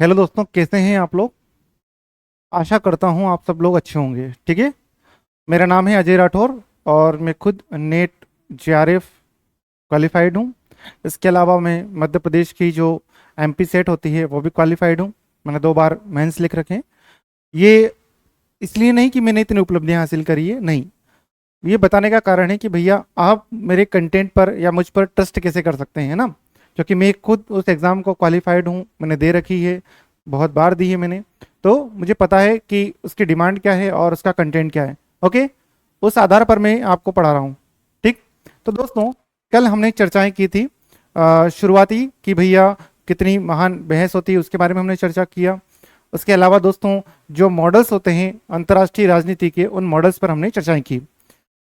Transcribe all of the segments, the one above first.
Hello दोस्तों, कैसे हैं आप लोग। आशा करता हूं आप सब लोग अच्छे होंगे। ठीक है। मेरा नाम है अजय राठौर और मैं खुद नेट जेआरएफ क्वालिफाइड हूं। इसके अलावा मैं मध्य प्रदेश की जो एमपी सेट होती है वो भी क्वालिफाइड हूं। मैंने 2 बार मेंस लिख रखे हैं। ये इसलिए नहीं कि मैंने इतनी उपलब्धियां हासिल करी है, नहीं। ये बताने का कारण है कि भैया आप मेरे कंटेंट पर या मुझ पर ट्रस्ट कैसे कर सकते हैं ना। क्योंकि मैं खुद उस एग्ज़ाम को क्वालिफाइड हूँ, मैंने दे रखी है, बहुत बार दी है मैंने। तो मुझे पता है कि उसकी डिमांड क्या है और उसका कंटेंट क्या है। ओके। उस आधार पर मैं आपको पढ़ा रहा हूँ। ठीक। तो दोस्तों, कल हमने चर्चाएं की थी शुरुआती कि भैया कितनी महान बहस होती है उसके बारे में हमने चर्चा किया। उसके अलावा दोस्तों, जो मॉडल्स होते हैं अंतर्राष्ट्रीय राजनीति के, उन मॉडल्स पर हमने चर्चाएं की।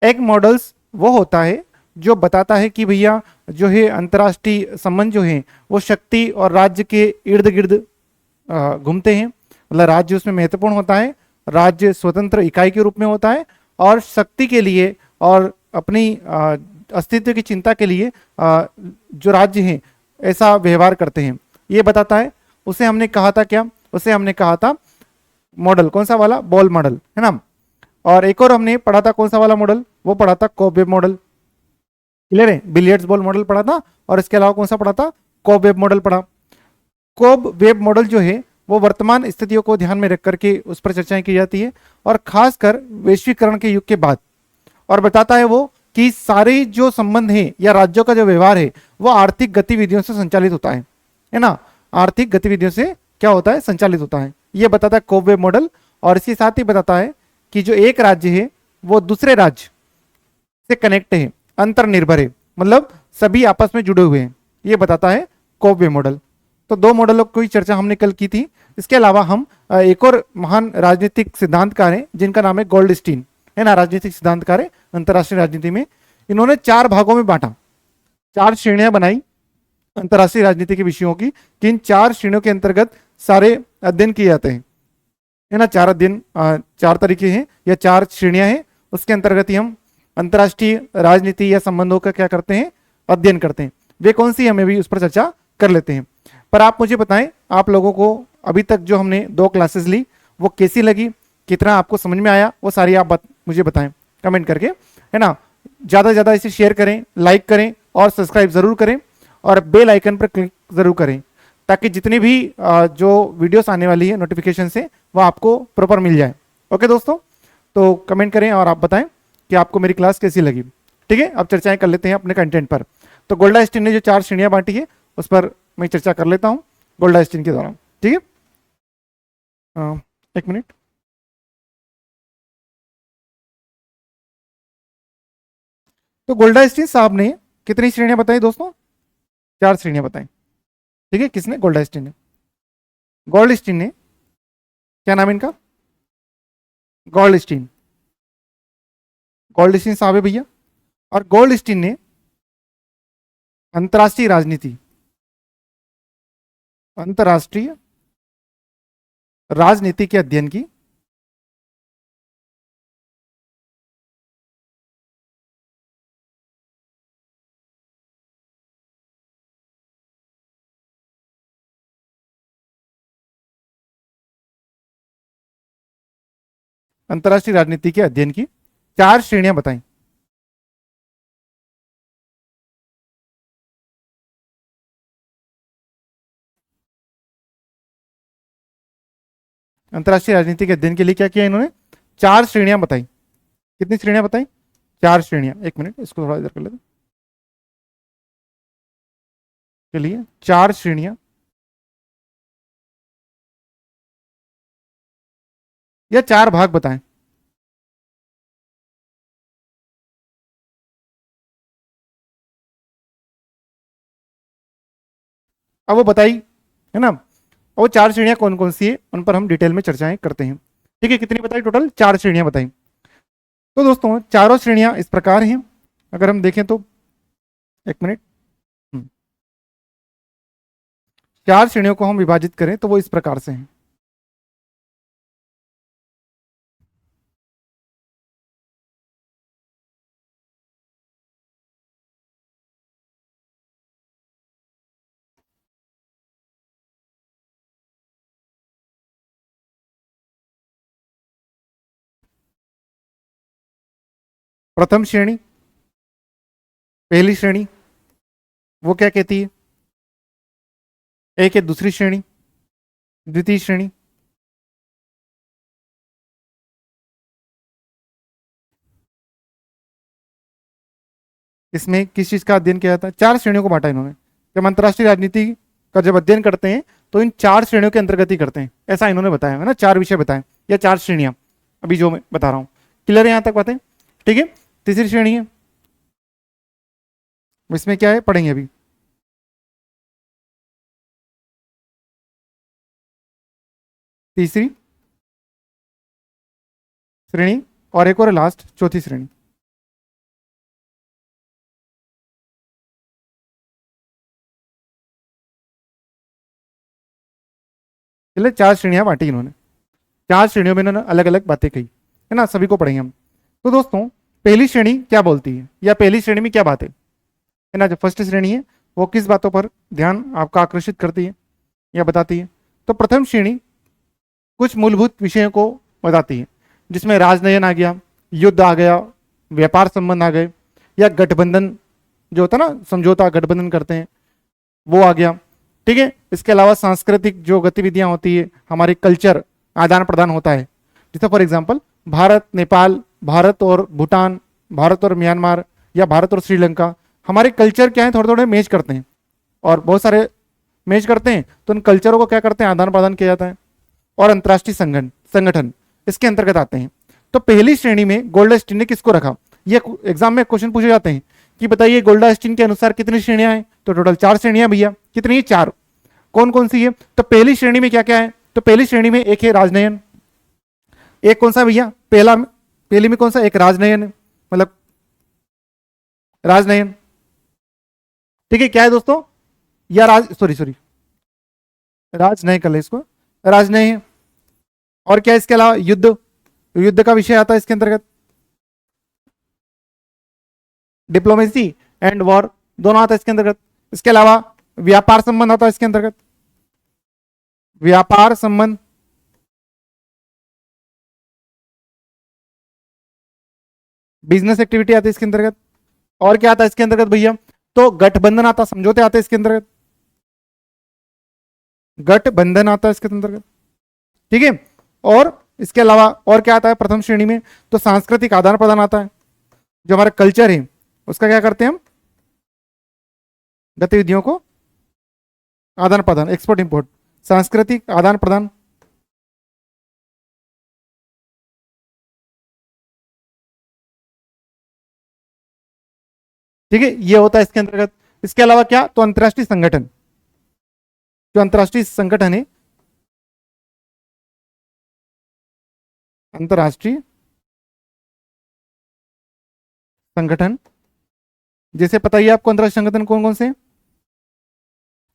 एक मॉडल्स वो होता है जो बताता है कि भैया जो है अंतर्राष्ट्रीय संबंध जो है वो शक्ति और राज्य के इर्द गिर्द घूमते हैं। मतलब राज्य उसमें महत्वपूर्ण होता है, राज्य स्वतंत्र इकाई के रूप में होता है और शक्ति के लिए और अपनी अस्तित्व की चिंता के लिए जो राज्य हैं ऐसा व्यवहार करते हैं, ये बताता है। उसे हमने कहा था क्या, उसे हमने कहा था मॉडल। कौन सा वाला? बॉल मॉडल, है ना। और एक और हमने पढ़ा था, कौन सा वाला मॉडल? वो पढ़ा था कोबेब मॉडल। क्लियर है? बिलियर्ड्स बॉल मॉडल पढ़ा था। और इसके अलावा कौन सा पढ़ा था? कोबेब मॉडल पढ़ा। कोब वेब मॉडल जो है वो वर्तमान स्थितियों को ध्यान में रख करके उस पर चर्चाएं की जाती है, और खासकर वैश्वीकरण के युग के बाद। और बताता है वो कि सारे जो संबंध है या राज्यों का जो व्यवहार है वो आर्थिक गतिविधियों से संचालित होता है ना। आर्थिक गतिविधियों से क्या होता है? संचालित होता है। ये बताता है कोब वेब मॉडल। और इसके साथ ही बताता है कि जो एक राज्य है वो दूसरे राज्य से कनेक्ट है, अंतर्निर्भर है, मतलब सभी आपस में जुड़े हुए हैं। ये बताता है कोवे मॉडल। तो दो मॉडलों की चर्चा हमने कल की थी। इसके अलावा हम एक और महान राजनीतिक सिद्धांतकार हैं जिनका नाम है गोल्डस्टीन, है ना। राजनीतिक सिद्धांतकार है अंतर्राष्ट्रीय राजनीति में। इन्होंने 4 भागों में बांटा, 4 श्रेणियां बनाई अंतर्राष्ट्रीय राजनीति के विषयों की, कि इन 4 श्रेणियों के अंतर्गत सारे अध्ययन किए जाते हैं, है ना। 4 अध्ययन, 4 तरीके हैं या 4 श्रेणियां हैं। उसके अंतर्गत ही हम अंतर्राष्ट्रीय राजनीति या संबंधों का क्या करते हैं? अध्ययन करते हैं। वे कौन सी, हमें भी उस पर चर्चा कर लेते हैं। पर आप मुझे बताएं, आप लोगों को अभी तक जो हमने 2 क्लासेस ली वो कैसी लगी, कितना आपको समझ में आया, वो सारी आप मुझे बताएं कमेंट करके, है ना। ज़्यादा से ज़्यादा इसे शेयर करें, लाइक करें और सब्सक्राइब ज़रूर करें, और बेल आइकन पर क्लिक ज़रूर करें, ताकि जितनी भी जो वीडियोस आने वाली है नोटिफिकेशन से वो आपको प्रॉपर मिल जाए। ओके दोस्तों, तो कमेंट करें और आप बताएं कि आपको मेरी क्लास कैसी लगी। ठीक है, अब चर्चाएं कर लेते हैं अपने कंटेंट पर। तो गोल्डा स्टीन ने जो 4 श्रेणियां बांटी है उस पर मैं चर्चा कर लेता हूं गोल्डा स्टीन के द्वारा। ठीक है। एक मिनट। तो गोल्डा स्टीन साहब ने कितनी श्रेणियां बताई दोस्तों? 4 श्रेणियां बताई। ठीक है, किसने? गोल्डा स्टीन ने। गोल्ड स्टीन ने, क्या नाम है इनका? Gold Stein. गोल्ड स्टीन साहब है भैया। और गोल्ड स्टीन ने अंतर्राष्ट्रीय राजनीति, अंतर्राष्ट्रीय राजनीति के अध्ययन की अंतर्राष्ट्रीय राजनीति के अध्ययन की 4 श्रेणियां बताई। अंतर्राष्ट्रीय राजनीति के अध्ययन के लिए क्या किया इन्होंने? 4 श्रेणियां बताई। कितनी श्रेणियां बताई? 4 श्रेणियां। एक मिनट, इसको थोड़ा इधर कर लेते। चलिए, 4 श्रेणियां या 4 भाग बताएं। अब वो बताई, है ना। और वो 4 श्रेणियां कौन कौन सी है उन पर हम डिटेल में चर्चाएं करते हैं। ठीक है, कितनी बताई? टोटल 4 श्रेणियां बताई। तो दोस्तों, चारों श्रेणियां इस प्रकार हैं। अगर हम देखें तो, एक मिनट। 4 श्रेणियों को हम विभाजित करें तो वो इस प्रकार से हैं। प्रथम श्रेणी, पहली श्रेणी, वो क्या कहती है? एक है दूसरी श्रेणी, द्वितीय श्रेणी। इसमें किस चीज का अध्ययन किया जाता है? चार श्रेणियों को बांटा इन्होंने। जब अंतर्राष्ट्रीय राजनीति का जब अध्ययन करते हैं तो इन चार श्रेणियों के अंतर्गत ही करते हैं, ऐसा इन्होंने बताया है ना। चार विषय बताए या चार श्रेणियां, अभी जो मैं बता रहा हूं। क्लियर है यहां तक बातें? ठीक है। तीसरी श्रेणी है, इसमें क्या है पढ़ेंगे अभी। तीसरी श्रेणी और एक और लास्ट चौथी श्रेणी। चलिए चार श्रेणियां बांटी इन्होंने, चार श्रेणियों में इन्होंने अलग अलग बातें कही है ना, सभी को पढ़ेंगे हम। तो दोस्तों पहली श्रेणी क्या बोलती है या पहली श्रेणी में क्या बात है ना? जो फर्स्ट श्रेणी है वो किस बातों पर ध्यान आपका आकर्षित करती है या बताती है? तो प्रथम श्रेणी कुछ मूलभूत विषयों को बताती है, जिसमें राजनयन आ गया, युद्ध आ गया, व्यापार संबंध आ गए, या गठबंधन जो होता है ना, समझौता गठबंधन करते हैं, वो आ गया। ठीक है। इसके अलावा सांस्कृतिक जो गतिविधियां होती है, हमारे कल्चर आदान प्रदान होता है, जैसे फॉर एग्जांपल भारत नेपाल, भारत और भूटान, भारत और म्यांमार, या भारत और श्रीलंका, हमारे कल्चर क्या है थोड़े थोड़े मैच करते हैं और बहुत सारे मैच करते हैं, तो उन कल्चरों को क्या करते हैं, आदान प्रदान किया जाता है। और अंतर्राष्ट्रीय संगठन संगठन इसके अंतर्गत आते हैं। तो पहली श्रेणी में गोल्डस्टीन ने किसको रखा? ये एग्जाम में क्वेश्चन पूछे जाते हैं कि बताइए गोल्डस्टीन के अनुसार कितनी श्रेणियां हैं? तो टोटल चार श्रेणियां भैया। कितनी? चार। कौन कौन सी है? तो पहली श्रेणी में क्या क्या है? तो पहली श्रेणी में एक है राजनयन, एक कौन सा भैया? पहला, पहली में कौन सा? एक राजनयन है, मतलब राजनयन। ठीक है। क्या है दोस्तों? या राज सॉरी सॉरी राजनय कर ले इसको, राजनय है। और क्या इसके अलावा? युद्ध, युद्ध का विषय आता है इसके अंतर्गत। डिप्लोमेसी एंड वॉर दोनों आता है इसके अंतर्गत। इसके अलावा व्यापार संबंध आता है इसके अंतर्गत, व्यापार संबंध। बिजनेस एक्टिविटी आती है इसके अंतर्गत। और क्या आता है इसके अंतर्गत भैया? तो गठबंधन आता, समझौते आते हैं इसके अंतर्गत, गठबंधन आता है इसके अंतर्गत। ठीक है। और इसके अलावा और क्या आता है प्रथम श्रेणी में? तो सांस्कृतिक आदान प्रदान आता है, जो हमारा कल्चर है उसका क्या करते हैं हम? गतिविधियों को आदान प्रदान, एक्सपोर्ट इंपोर्ट, सांस्कृतिक आदान प्रदान। ठीक है, ये होता है इसके अंतर्गत। इसके अलावा क्या? तो अंतर्राष्ट्रीय संगठन, जो अंतर्राष्ट्रीय संगठन है, अंतर्राष्ट्रीय संगठन, जैसे पता ही है आपको अंतर्राष्ट्रीय संगठन कौन कौन से?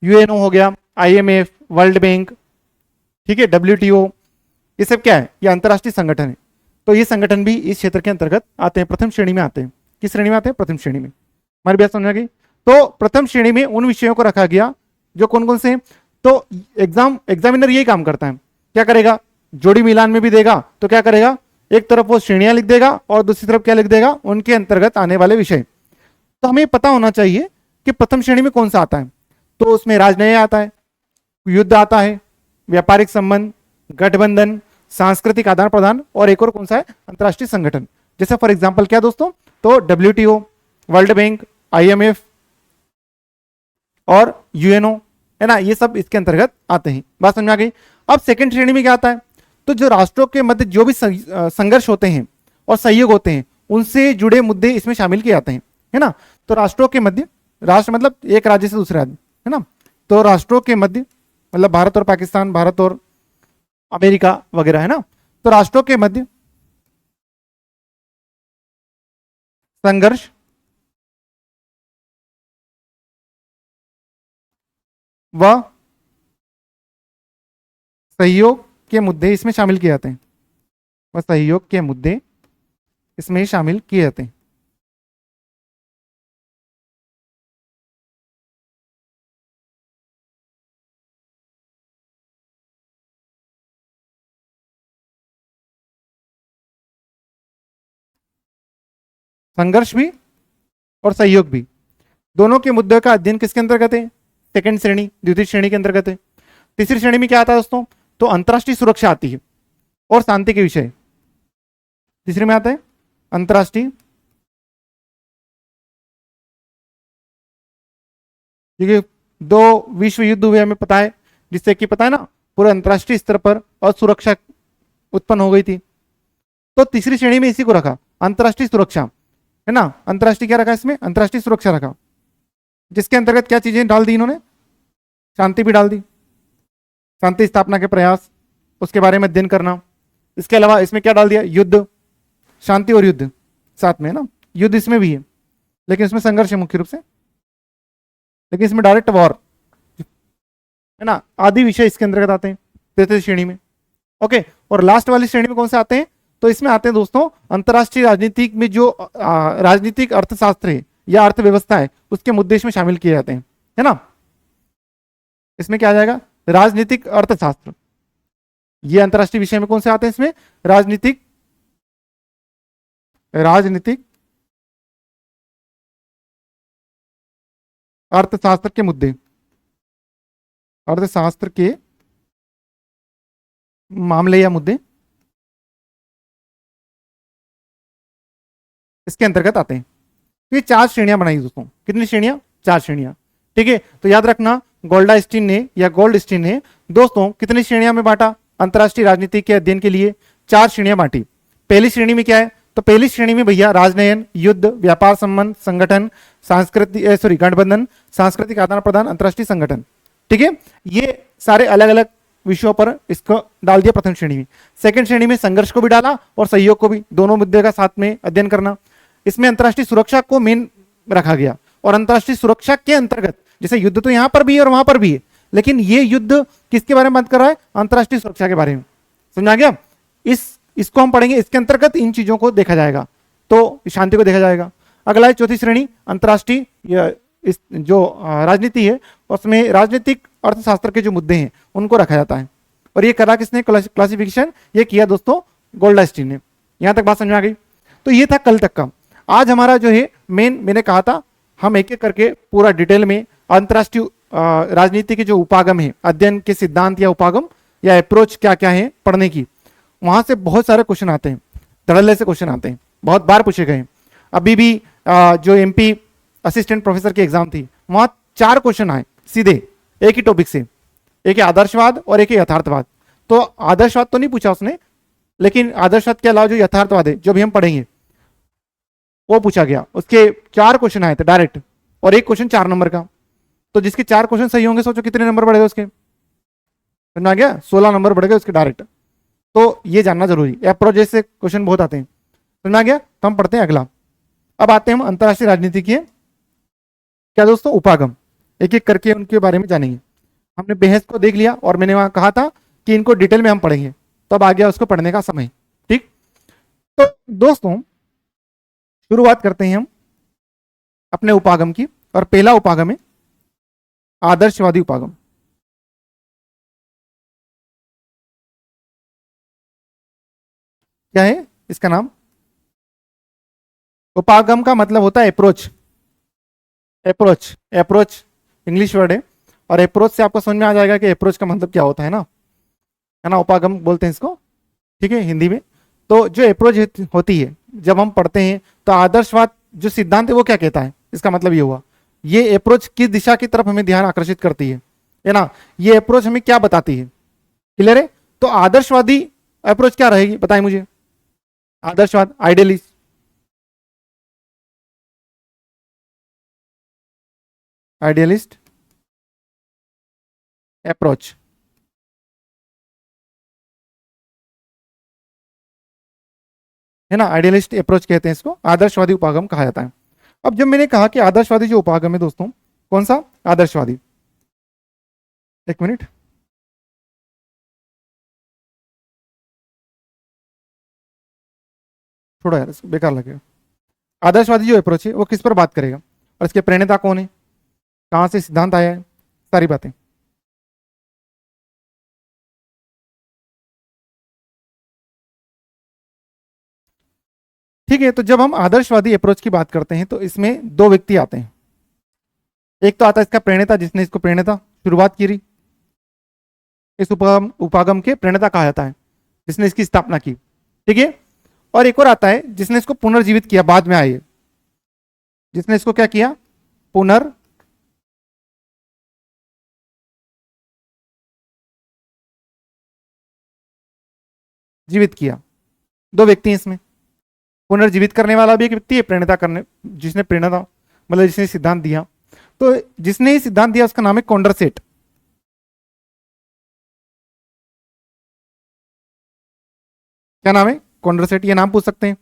यूएनओ हो गया, आईएमएफ, वर्ल्ड बैंक, ठीक है, डब्ल्यूटीओ, ये सब क्या है? ये अंतर्राष्ट्रीय संगठन है। तो ये संगठन भी इस क्षेत्र के अंतर्गत आते हैं, प्रथम श्रेणी में आते हैं। किस श्रेणी में आते हैं? प्रथम श्रेणी में। हमारी बात समझ आ गई? तो प्रथम श्रेणी में उन विषयों को रखा गया जो कौन कौन से हैं। तो एग्जामिनर यही काम करता है, क्या करेगा? जोड़ी मिलान में भी देगा तो क्या करेगा? एक तरफ वो श्रेणियां लिख देगा और दूसरी तरफ क्या लिख देगा? उनके अंतर्गत आने वाले विषय। तो हमें पता होना चाहिए कि प्रथम श्रेणी में कौन सा आता है। तो उसमें राजनय आता है, युद्ध आता है, व्यापारिक संबंध, गठबंधन, सांस्कृतिक आदान प्रदान, और एक और कौन सा है? अंतर्राष्ट्रीय संगठन। जैसे फॉर एग्जाम्पल क्या दोस्तों? तो डब्ल्यूटीओ, वर्ल्ड बैंक, आईएमएफ और यूएनओ, है ना, ये सब इसके अंतर्गत आते हैं। बात समझ आ गई? अब सेकंड श्रेणी में क्या आता है? तो जो राष्ट्रों के मध्य जो भी संघर्ष होते हैं और सहयोग होते हैं, उनसे जुड़े मुद्दे इसमें शामिल किए जाते हैं, है ना। तो राष्ट्रों के मध्य, राष्ट्र मतलब एक राज्य से दूसरे राज्य, है ना। तो राष्ट्रों के मध्य मतलब भारत और पाकिस्तान, भारत और अमेरिका वगैरह, है ना। तो राष्ट्रों के मध्य संघर्ष व सहयोग के मुद्दे इसमें शामिल किए जाते हैं, व सहयोग के मुद्दे इसमें शामिल किए जाते हैं। संघर्ष भी और सहयोग भी, दोनों के मुद्दों का अध्ययन किसके अंतर्गत है? सेकंड श्रेणी, द्वितीय श्रेणी के अंतर्गत है। तीसरी श्रेणी में क्या आता है दोस्तों? तो अंतर्राष्ट्रीय सुरक्षा आती है और शांति के विषय। तीसरे में आता है अंतर्राष्ट्रीय, क्योंकि दो विश्व युद्ध हुए हमें पता है, जिससे कि पता है ना पूरे अंतर्राष्ट्रीय स्तर पर असुरक्षा उत्पन्न हो गई थी। तो तीसरी श्रेणी में इसी को रखा, अंतर्राष्ट्रीय सुरक्षा, है ना। अंतर्राष्ट्रीय क्या रखा इसमें? अंतर्राष्ट्रीय सुरक्षा रखा, जिसके अंतर्गत क्या चीजें डाल दी इन्होंने? शांति भी डाल दी, शांति स्थापना के प्रयास, उसके बारे में अध्ययन करना। इसके अलावा इसमें क्या डाल दिया? युद्ध, शांति और युद्ध साथ में, है ना। युद्ध इसमें भी है, लेकिन इसमें संघर्ष है मुख्य रूप से, लेकिन इसमें डायरेक्ट वॉर, है ना, आदि विषय इसके अंतर्गत आते हैं तृतीय श्रेणी में। ओके, और लास्ट वाली श्रेणी में कौन से आते हैं? तो इसमें आते हैं दोस्तों अंतरराष्ट्रीय राजनीतिक में जो राजनीतिक अर्थशास्त्र है या अर्थव्यवस्था है, उसके मुद्दे इसमें शामिल किए जाते हैं, है ना। इसमें क्या आ जाएगा? राजनीतिक अर्थशास्त्र। ये अंतरराष्ट्रीय विषय में कौन से आते हैं? इसमें राजनीतिक राजनीतिक अर्थशास्त्र के मुद्दे, अर्थशास्त्र के मामले या मुद्दे इसके अंतर्गत आते हैं। तो ये 4 श्रेणियां बनाई दोस्तों। कितनी श्रेणियां? 4 श्रेणियां। ठीक है, तो याद रखना गोल्डास्टीन ने या गोल्डस्टीन ने दोस्तों कितनी श्रेणियां में बांटा अंतरराष्ट्रीय राजनीति के अध्ययन के लिए? 4 श्रेणियां बांटी। पहली श्रेणी में क्या है? तो पहली श्रेणी में भैया राजनयन, युद्ध, व्यापार संबंध, संगठन, सांस्कृतिक गठबंधन, सांस्कृतिक आदान प्रदान, अंतरराष्ट्रीय संगठन। ठीक है, ये सारे अलग अलग विषयों पर इसको डाल दिया प्रथम श्रेणी में। सेकंड श्रेणी में संघर्ष को भी डाला और सहयोग को भी, दोनों मुद्दे का साथ में अध्ययन करना। इसमें अंतरराष्ट्रीय सुरक्षा को मेन रखा गया, और अंतरराष्ट्रीय सुरक्षा के अंतर्गत जैसे युद्ध तो यहां पर भी है और वहां पर भी है, लेकिन ये युद्ध किसके बारे में बात कर रहा है? अंतरराष्ट्रीय सुरक्षा के बारे में। समझा गया? इसको हम पढ़ेंगे, इसके अंतर्गत इन चीजों को देखा जाएगा, तो शांति को देखा जाएगा। अगला है चौथी श्रेणी, अंतरराष्ट्रीय जो राजनीति है, उसमें राजनीतिक अर्थशास्त्र के जो मुद्दे हैं उनको रखा जाता है। और ये करा किसने? क्लासिफिकेशन ये किया दोस्तों गोल्डास्टीन ने। यहां तक बात समझ में आ गई? तो ये था कल तक का। आज हमारा जो है मेन, मैंने कहा था हम एक एक करके पूरा डिटेल में अंतरराष्ट्रीय राजनीति के जो उपागम है, अध्ययन के सिद्धांत या उपागम या अप्रोच क्या क्या है पढ़ने की, वहां से बहुत सारे क्वेश्चन आते हैं, धड़ल्ले से क्वेश्चन आते हैं, बहुत बार पूछे गए। अभी भी जो एमपी असिस्टेंट प्रोफेसर की एग्जाम थी, वहां 4 क्वेश्चन आए सीधे एक ही टॉपिक से, एक है आदर्शवाद और एक है यथार्थवाद। तो आदर्शवाद तो नहीं पूछा उसने, लेकिन आदर्शवाद के अलावा जो यथार्थवाद है, जो भी हम पढ़ेंगे, वो पूछा गया। उसके 4 क्वेश्चन आए थे डायरेक्ट, और एक क्वेश्चन 4 नंबर का। तो जिसके 4 क्वेश्चन सही होंगे, सोचो कितने नंबर बढ़ेगा उसके? समझ गया? 16 नंबर बढ़ेगा उसके डायरेक्ट। तो ये जानना जरूरी, अप्रोच जैसे क्वेश्चन बहुत आते हैं। समझ गया? तो हम पढ़ते हैं अगला। अब आते हैं हम अंतरराष्ट्रीय राजनीति के क्या दोस्तों उपागम, एक एक करके उनके बारे में जानेंगे। हमने बहस को देख लिया, और मैंने वहां कहा था कि इनको डिटेल में हम पढ़ेंगे, तब आ गया उसको पढ़ने का समय। ठीक, तो दोस्तों शुरुआत करते हैं हम अपने उपागम की, और पहला उपागम है आदर्शवादी उपागम। क्या है इसका नाम? उपागम का मतलब होता है approach. Approach, approach English word है, और अप्रोच से आपको समझ में आ जाएगा कि अप्रोच का मतलब क्या होता है ना। उपागम बोलते हैं इसको, ठीक है, हिंदी में। तो जो अप्रोच होती है जब हम पढ़ते हैं, तो आदर्शवाद जो सिद्धांत है वो क्या कहता है, इसका मतलब ये हुआ ये अप्रोच किस दिशा की तरफ हमें ध्यान आकर्षित करती है ना। ये अप्रोच हमें क्या बताती है? क्लियर है? तो आदर्शवादी अप्रोच क्या रहेगी, बताएं मुझे। आदर्शवाद, आइडियलिस्ट, आइडियलिस्ट अप्रोच, है ना। आइडियलिस्ट अप्रोच कहते हैं इसको, आदर्शवादी उपागम कहा जाता है। अब जब मैंने कहा कि आदर्शवादी जो उपागम है दोस्तों, कौन सा आदर्शवादी? एक मिनट, छोड़ो यार, इसको बेकार लगेगा। आदर्शवादी जो अप्रोच है वो किस पर बात करेगा, और इसके प्रणेता कौन है, कहां से सिद्धांत आया है, सारी बातें। ठीक है, तो जब हम आदर्शवादी अप्रोच की बात करते हैं तो इसमें दो व्यक्ति आते हैं। एक तो आता है इसका प्रणेता, जिसने इसको प्रणेता शुरुआत की, इस उपागम के प्रणेता कहा जाता है, जिसने इसकी स्थापना की। ठीक है, और एक और आता है जिसने इसको पुनर्जीवित किया, बाद में आए, जिसने इसको क्या किया, पुनर्जीवित किया। दो व्यक्ति हैं इसमें, पुनर्जीवित करने वाला भी एक व्यक्ति है, प्रणेता करने, जिसने प्रणेता मतलब जिसने सिद्धांत दिया। तो जिसने सिद्धांत दिया उसका नाम है कॉन्डरसेट। क्या नाम है, कॉन्डरसेट। ये नाम पूछ सकते हैं,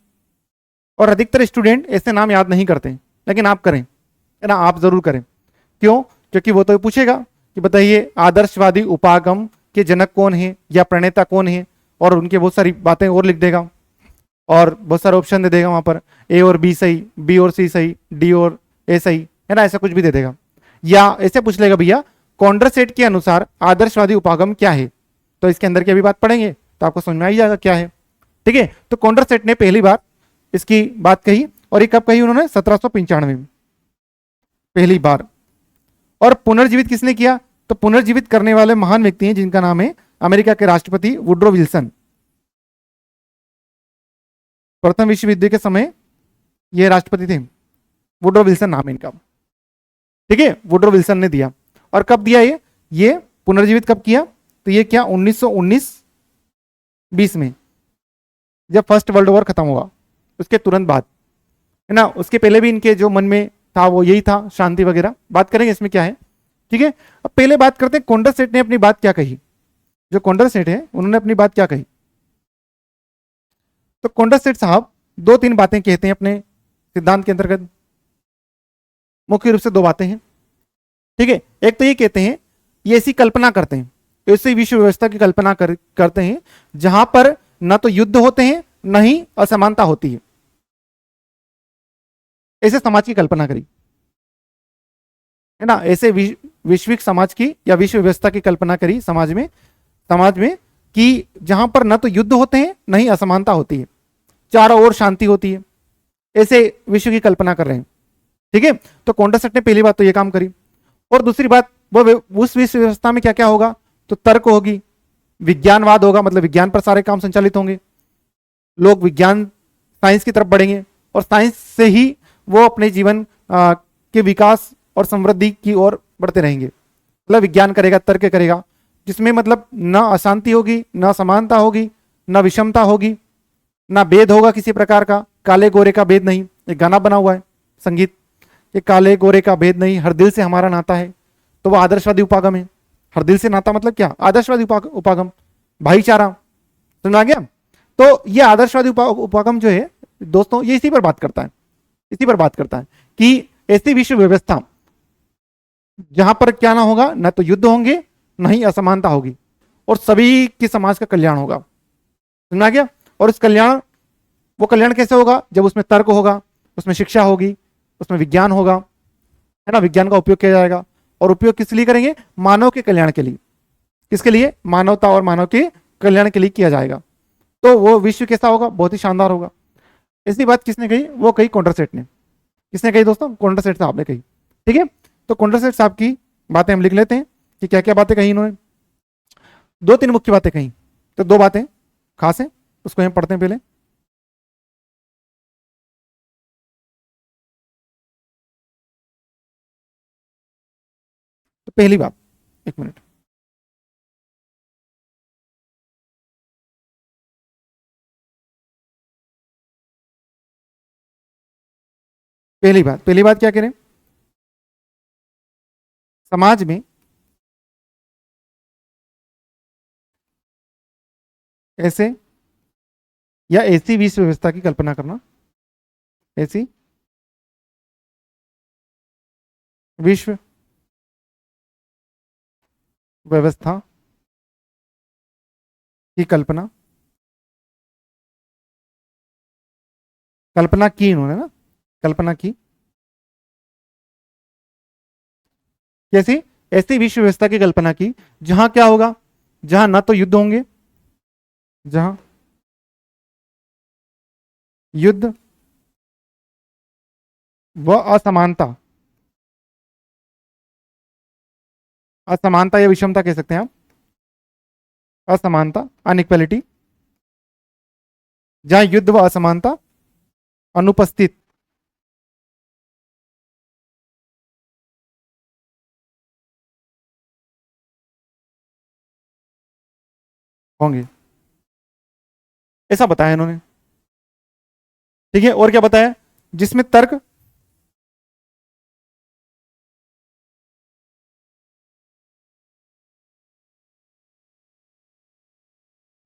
और अधिकतर स्टूडेंट ऐसे नाम याद नहीं करते, लेकिन आप करें, है ना, आप जरूर करें। क्यों, क्योंकि वो तो पूछेगा कि बताइए आदर्शवादी उपागम के जनक कौन है या प्रणेता कौन है, और उनके बहुत सारी बातें और लिख देगा, और बहुत सारे ऑप्शन दे देगा वहां पर, ए और बी सही, बी और सी सही, डी और ए सही, है ना, ऐसा कुछ भी दे देगा। या ऐसे पूछ लेगा भैया कॉन्डरसेट के अनुसार आदर्शवादी उपागम क्या है, तो इसके अंदर की अभी बात पढ़ेंगे तो आपको समझ में आ ही जाएगा क्या है। ठीक है, तो कॉन्डरसेट ने पहली बार इसकी बात कही, और ये कब कही उन्होंने, 1795 में पहली बार। और पुनर्जीवित किसने किया, तो पुनर्जीवित करने वाले महान व्यक्ति हैं जिनका नाम है अमेरिका के राष्ट्रपति वुड्रो विल्सन। प्रथम विश्व युद्ध के समय ये राष्ट्रपति थे, वुड्रो विल्सन नाम है इनका। ठीक है, वुड्रो विल्सन ने दिया। और कब दिया ये पुनर्जीवित कब किया, तो ये क्या 1919-20 में, जब फर्स्ट वर्ल्ड वॉर खत्म हुआ उसके तुरंत बाद, है ना। उसके पहले भी इनके जो मन में था वो यही था, शांति वगैरह, बात करेंगे इसमें क्या है। ठीक है, अब पहले बात करते हैं कॉन्डरसेट ने अपनी बात क्या कही। जो कॉन्डरसेट है उन्होंने अपनी बात क्या कही, तो कॉन्डरसेट साहब दो तीन बातें कहते हैं अपने सिद्धांत के अंतर्गत। मुख्य रूप से दो बातें हैं। ठीक है, एक तो ये कहते हैं, ये ऐसी कल्पना करते हैं, ऐसी विश्व व्यवस्था की कल्पना करते हैं जहां पर न तो युद्ध होते हैं न ही असमानता होती है। ऐसे समाज की कल्पना करी, है ना, ऐसे वैश्विक समाज की या विश्व व्यवस्था की कल्पना करी समाज में कि जहां पर न तो युद्ध होते हैं न ही असमानता होती है, चारों ओर शांति होती है, ऐसे विश्व की कल्पना कर रहे हैं। ठीक है, तो कॉन्डरसेट ने पहली बात तो ये काम करी। और दूसरी बात, वो उस विश्व व्यवस्था में क्या क्या होगा, तो तर्क होगी, विज्ञानवाद होगा, मतलब विज्ञान पर सारे काम संचालित होंगे, लोग विज्ञान साइंस की तरफ बढ़ेंगे, और साइंस से ही वो अपने जीवन के विकास और समृद्धि की ओर बढ़ते रहेंगे। मतलब विज्ञान करेगा, तर्क करेगा, जिसमें मतलब ना अशांति होगी, ना समानता होगी, ना विषमता होगी, ना भेद होगा किसी प्रकार का, काले गोरे का भेद नहीं। एक गाना बना हुआ है संगीत, ये काले गोरे का भेद नहीं, हर दिल से हमारा नाता है, तो वो आदर्शवादी उपागम है। हर दिल से नाता मतलब क्या, आदर्शवादी उपागम, भाईचारा, समझ आ गया। तो ये आदर्शवादी उपागम जो है दोस्तों, ये इसी पर बात करता है, इसी पर बात करता है कि ऐसी विश्व व्यवस्था जहां पर क्या ना होगा, ना तो युद्ध होंगे न ही असमानता होगी, और सभी के समाज का कल्याण होगा। समझ आ गया। और इस कल्याण, वो कल्याण कैसे होगा, जब उसमें तर्क होगा, उसमें शिक्षा होगी, उसमें विज्ञान होगा, है ना, विज्ञान का उपयोग किया जाएगा। और उपयोग किस लिए करेंगे, मानव के कल्याण के लिए। किसके लिए, मानवता और मानव के कल्याण के लिए किया जाएगा। तो वो विश्व कैसा होगा, बहुत ही शानदार होगा। ऐसी बात किसने कही, वो कही कॉन्डरसेट ने। किसने कही दोस्तों, कॉन्डरसेट साहब ने कही। ठीक है, तो कॉन्डरसेट साहब की बातें हम लिख लेते हैं कि क्या क्या बातें कही इन्होंने। दो तीन मुख्य बातें कही, तो दो बातें खास हैं, उसको हम पढ़ते हैं पहले। तो पहली बात, एक मिनट, पहली बात क्या करें, समाज में ऐसे या ऐसी विश्व व्यवस्था की कल्पना करना, ऐसी विश्व व्यवस्था की कल्पना की इन्होंने ना, कल्पना की कैसी, ऐसी विश्व व्यवस्था की कल्पना की जहां क्या होगा, जहां ना तो युद्ध होंगे, जहां युद्ध व असमानता, असमानता या विषमता कह सकते हैं आप, असमानता अनइक्वालिटी, जहां युद्ध व असमानता अनुपस्थित होंगे, ऐसा बताया इन्होंने। ठीक है, और क्या बताया, जिसमें तर्क,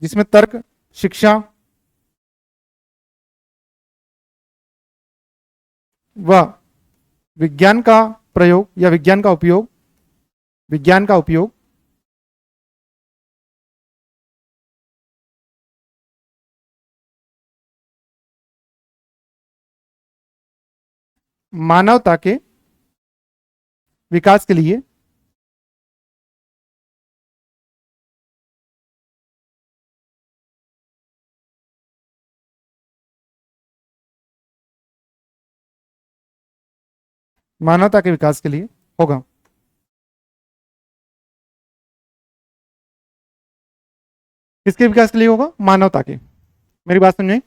जिसमें तर्क, शिक्षा व विज्ञान का प्रयोग या विज्ञान का उपयोग, विज्ञान का उपयोग मानवता के विकास के लिए मानवता के विकास के लिए होगा। किसके विकास के लिए होगा, मानवता के। मेरी बात समझे,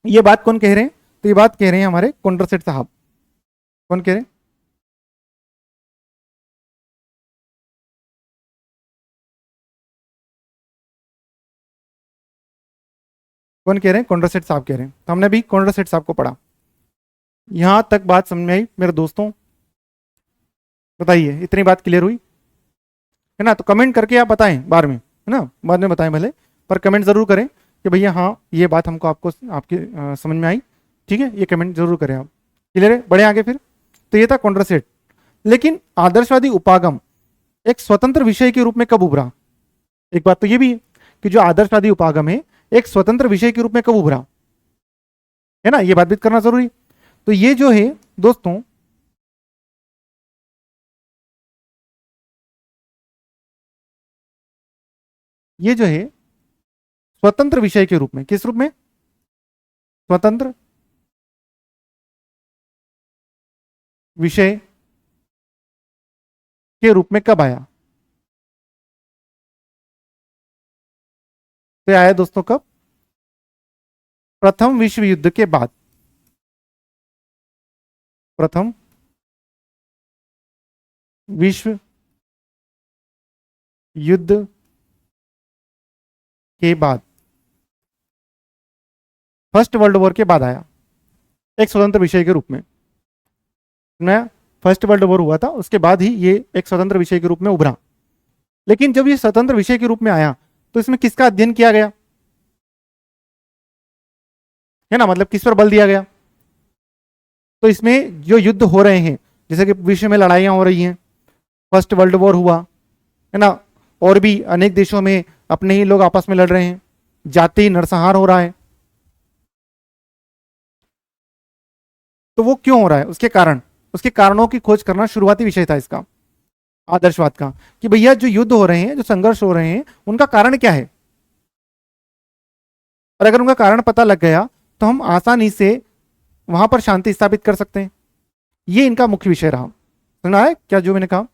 ये बात कौन कह रहे हैं, तो ये बात कह रहे हैं हमारे कोंड्रासेट साहब। कौन कह रहे हैं, कौन कह रहे हैं, कोंड्रासेट साहब कह रहे हैं। तो हमने भी कोंड्रासेट साहब को पढ़ा। यहां तक बात समझ में आई मेरे दोस्तों, बताइए इतनी बात क्लियर हुई है ना। तो कमेंट करके आप बताएं बार में, है ना, बाद में बताएं भले, पर कमेंट जरूर करें कि भैया हाँ ये बात हमको आपको आपकी समझ में आई। ठीक है, ये कमेंट जरूर करें आप। क्लियर है, बढ़े आगे फिर। तो ये था कोंड्रासेट। लेकिन आदर्शवादी उपागम एक स्वतंत्र विषय के रूप में कब उभरा, एक बात तो ये भी है कि जो आदर्शवादी उपागम है एक स्वतंत्र विषय के रूप में कब उभरा, है ना, ये बात भी करना जरूरी। तो ये जो है दोस्तों, ये जो है स्वतंत्र विषय के रूप में, किस रूप में, स्वतंत्र विषय के रूप में कब आया, तो आया दोस्तों कब, प्रथम विश्व युद्ध के बाद। प्रथम विश्व युद्ध के बाद, फर्स्ट वर्ल्ड वॉर के बाद आया एक स्वतंत्र विषय के रूप में। नया फर्स्ट वर्ल्ड वॉर हुआ था, उसके बाद ही ये एक स्वतंत्र विषय के रूप में उभरा। लेकिन जब ये स्वतंत्र विषय के रूप में आया तो इसमें किसका अध्ययन किया गया, है ना, मतलब किस पर बल दिया गया। तो इसमें जो युद्ध हो रहे हैं, जैसे कि विश्व में लड़ाइयां हो रही हैं, फर्स्ट वर्ल्ड वॉर हुआ, है ना, और भी अनेक देशों में अपने ही लोग आपस में लड़ रहे हैं, जाति नरसंहार हो रहा है, तो वो क्यों हो रहा है, उसके कारण, उसके कारणों की खोज करना शुरुआती विषय था इसका, आदर्शवाद का, कि भैया जो युद्ध हो रहे हैं, जो संघर्ष हो रहे हैं, उनका कारण क्या है। और अगर उनका कारण पता लग गया तो हम आसानी से वहां पर शांति स्थापित कर सकते हैं। ये इनका मुख्य विषय रहा। सुना है क्या जो मैंने कहा।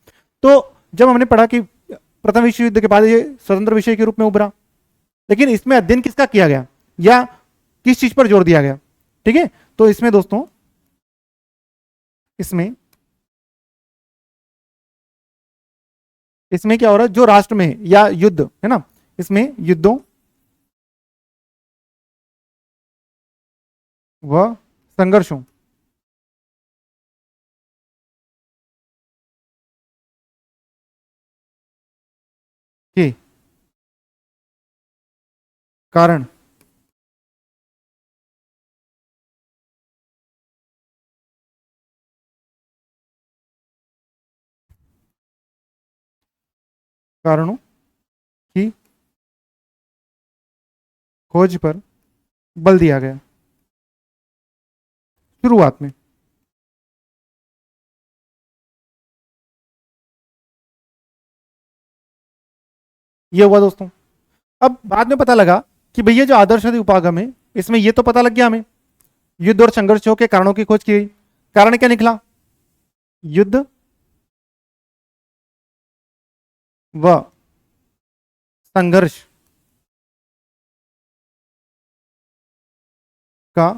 तो जब हमने पढ़ा कि प्रथम विश्व युद्ध के बाद ये स्वतंत्र विषय के रूप में उभरा, लेकिन इसमें अध्ययन किसका किया गया या किस चीज पर जोर दिया गया। ठीक है, तो इसमें दोस्तों, इसमें इसमें क्या हो रहा है, जो राष्ट्र में या युद्ध है ना, इसमें युद्धों व संघर्षों के कारण कारणों की खोज पर बल दिया गया शुरुआत में। ये हुआ दोस्तों। अब बाद में पता लगा कि भैया जो आदर्शवादी उपागम है, इसमें ये तो पता लग गया हमें, युद्ध और संघर्षों के कारणों की खोज की गई। कारण क्या निकला? युद्ध व संघर्ष का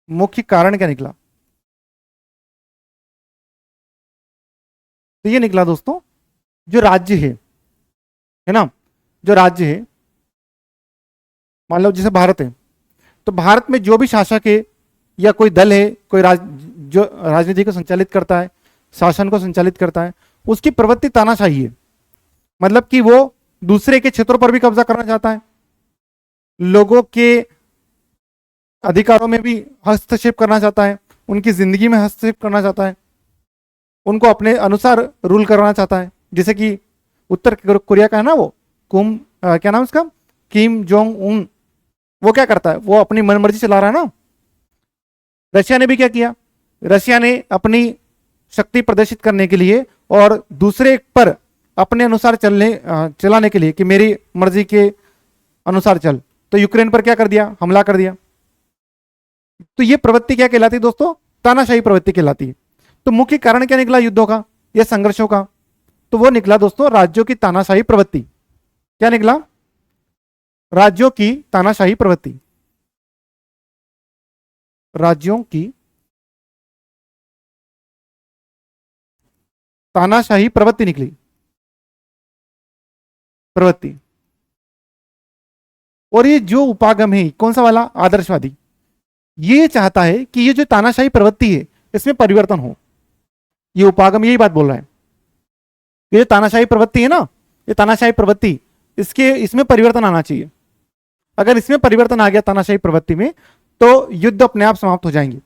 मुख्य कारण क्या निकला? तो ये निकला दोस्तों, जो राज्य है ना, जो राज्य है, मान लो जैसे भारत है, तो भारत में जो भी शासक है या कोई दल है, कोई जो राजनीति को संचालित करता है, शासन को संचालित करता है, उसकी प्रवृत्ति तानाशाही है। मतलब कि वो दूसरे के क्षेत्रों पर भी कब्जा करना चाहता है, लोगों के अधिकारों में भी हस्तक्षेप करना चाहता है, उनकी जिंदगी में हस्तक्षेप करना चाहता है, उनको अपने अनुसार रूल करना चाहता है। जैसे कि उत्तर कोरिया का है ना, वो क्या नाम उसका, किम जोंग उन, वो क्या करता है, वो अपनी मनमर्जी चला रहा है ना। रशिया ने भी क्या किया, रशिया ने अपनी शक्ति प्रदर्शित करने के लिए और दूसरे पर अपने अनुसार चलाने के लिए कि मेरी मर्जी के अनुसार चल, तो यूक्रेन पर क्या कर दिया, हमला कर दिया। तो ये प्रवृत्ति क्या कहलाती है दोस्तों? तानाशाही प्रवृत्ति कहलाती है। तो मुख्य कारण क्या निकला युद्धों का या संघर्षों का? तो वो निकला दोस्तों राज्यों की तानाशाही प्रवृत्ति। क्या निकला? राज्यों की तानाशाही प्रवृत्ति, राज्यों की तानाशाही प्रवृत्ति निकली, प्रवृत्ति। और ये जो उपागम है कौन सा वाला, आदर्शवादी, ये चाहता है कि ये जो तानाशाही प्रवृत्ति है इसमें परिवर्तन हो। ये उपागम यही बात बोल रहा है, ये तानाशाही प्रवृत्ति है ना, ये तानाशाही प्रवृत्ति, इसमें परिवर्तन आना चाहिए। अगर इसमें परिवर्तन आ गया तानाशाही प्रवृत्ति में, तो युद्ध अपने आप समाप्त हो जाएंगे,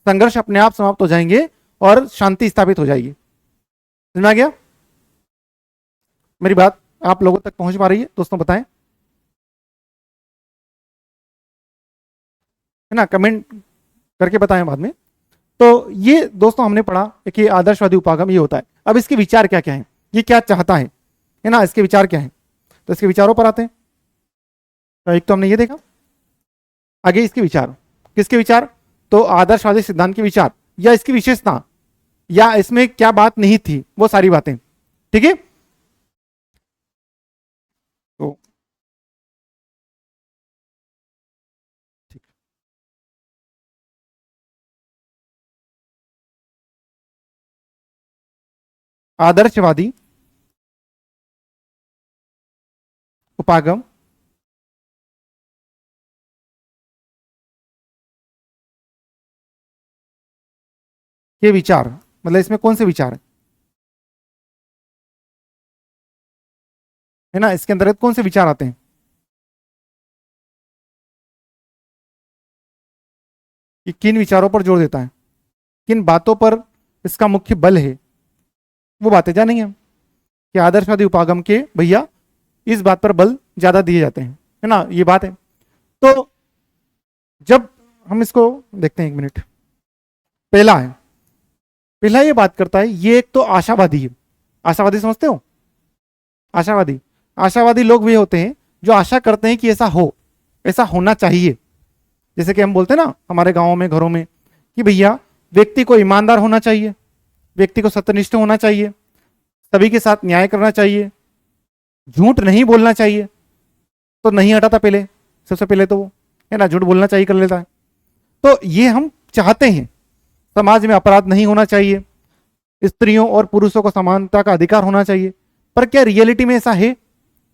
संघर्ष अपने आप समाप्त हो जाएंगे और शांति स्थापित हो जाएगी। समझ में आ गया? मेरी बात आप लोगों तक पहुंच पा रही है दोस्तों? बताएं, है ना, कमेंट करके बताएं बाद में। तो ये दोस्तों हमने पढ़ा कि आदर्शवादी उपागम ये होता है। अब इसके विचार क्या क्या है, ये क्या चाहता है ना, इसके विचार क्या है? तो इसके विचारों पर आते हैं। तो एक तो हमने ये देखा, आगे इसके विचार, किसके विचार? तो आदर्शवादी सिद्धांत के विचार या इसकी विशेषता या इसमें क्या बात नहीं थी, वो सारी बातें। ठीक है, तो आदर्शवादी उपागम के विचार, मतलब इसमें कौन से विचार है ना, इसके अंतर्गत कौन से विचार आते हैं? कि किन विचारों पर जोर देता है, किन बातों पर इसका मुख्य बल है, वो बातें जानेंगे हम। कि आदर्शवादी उपागम के भैया इस बात पर बल ज्यादा दिए जाते हैं, है ना, ये बात है। तो जब हम इसको देखते हैं, एक मिनट, पहला है, पहला ये बात करता है, ये एक तो आशावादी है। आशावादी समझते हो? आशावादी, आशावादी लोग वे होते हैं जो आशा करते हैं कि ऐसा हो, ऐसा होना चाहिए। जैसे कि हम बोलते हैं ना हमारे गांवों में, घरों में, कि भैया व्यक्ति को ईमानदार होना चाहिए, व्यक्ति को सत्यनिष्ठ होना चाहिए, सभी के साथ न्याय करना चाहिए, झूठ नहीं बोलना चाहिए। तो नहीं हटाता पहले, सबसे पहले तो वो, है ना, झूठ बोलना चाहिए कर लेता है। तो ये हम चाहते हैं, समाज में अपराध नहीं होना चाहिए, स्त्रियों और पुरुषों को समानता का अधिकार होना चाहिए। पर क्या रियलिटी में ऐसा है?